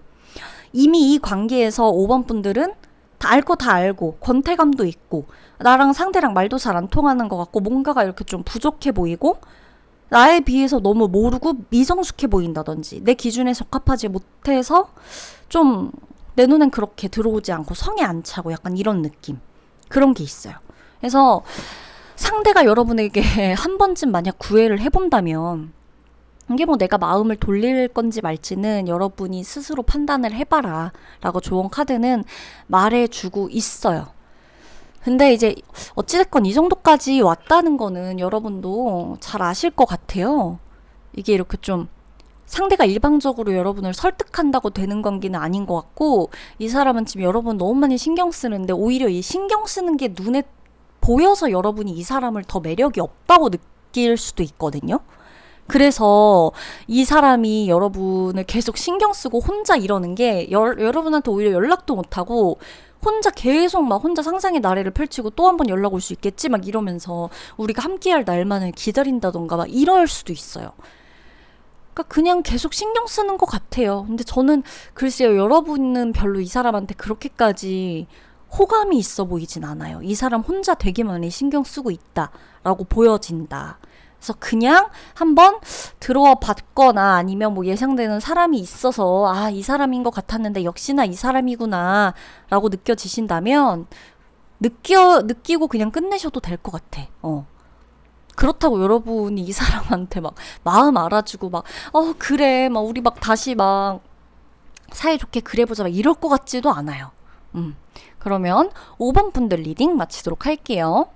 이미 이 관계에서 5번 분들은 다 알 거 다 알고 권태감도 있고 나랑 상대랑 말도 잘 안 통하는 것 같고 뭔가가 이렇게 좀 부족해 보이고 나에 비해서 너무 모르고 미성숙해 보인다든지 내 기준에 적합하지 못해서 좀 내 눈엔 그렇게 들어오지 않고 성에 안 차고 약간 이런 느낌, 그런 게 있어요. 그래서 상대가 여러분에게 한 번쯤 만약 구애를 해본다면 이게 뭐 내가 마음을 돌릴 건지 말지는 여러분이 스스로 판단을 해봐라 라고 조언 카드는 말해주고 있어요. 근데 이제 어찌됐건 이 정도까지 왔다는 거는 여러분도 잘 아실 것 같아요. 이게 이렇게 좀 상대가 일방적으로 여러분을 설득한다고 되는 관계는 아닌 것 같고, 이 사람은 지금 여러분 너무 많이 신경 쓰는데 오히려 이 신경 쓰는 게 눈에 보여서 여러분이 이 사람을 더 매력이 없다고 느낄 수도 있거든요. 그래서 이 사람이 여러분을 계속 신경 쓰고 혼자 이러는 게 여러분한테 오히려 연락도 못하고 혼자 계속 막 혼자 상상의 나래를 펼치고 또 한 번 연락 올 수 있겠지 막 이러면서 우리가 함께할 날만을 기다린다던가 막 이럴 수도 있어요. 그러니까 그냥 계속 신경 쓰는 것 같아요. 근데 저는 글쎄요, 여러분은 별로 이 사람한테 그렇게까지 호감이 있어 보이진 않아요. 이 사람 혼자 되기만에 신경 쓰고 있다라고 보여진다. 그래서 그냥 한번 들어와 봤거나 아니면 뭐 예상되는 사람이 있어서 아, 이 사람인 것 같았는데 역시나 이 사람이구나 라고 느껴지신다면 느끼고 그냥 끝내셔도 될 것 같아. 그렇다고 여러분이 이 사람한테 막 마음 알아주고 막 그래 막 우리 막 다시 막 사이좋게 그래보자 막 이럴 것 같지도 않아요. 그러면 5번 분들 리딩 마치도록 할게요.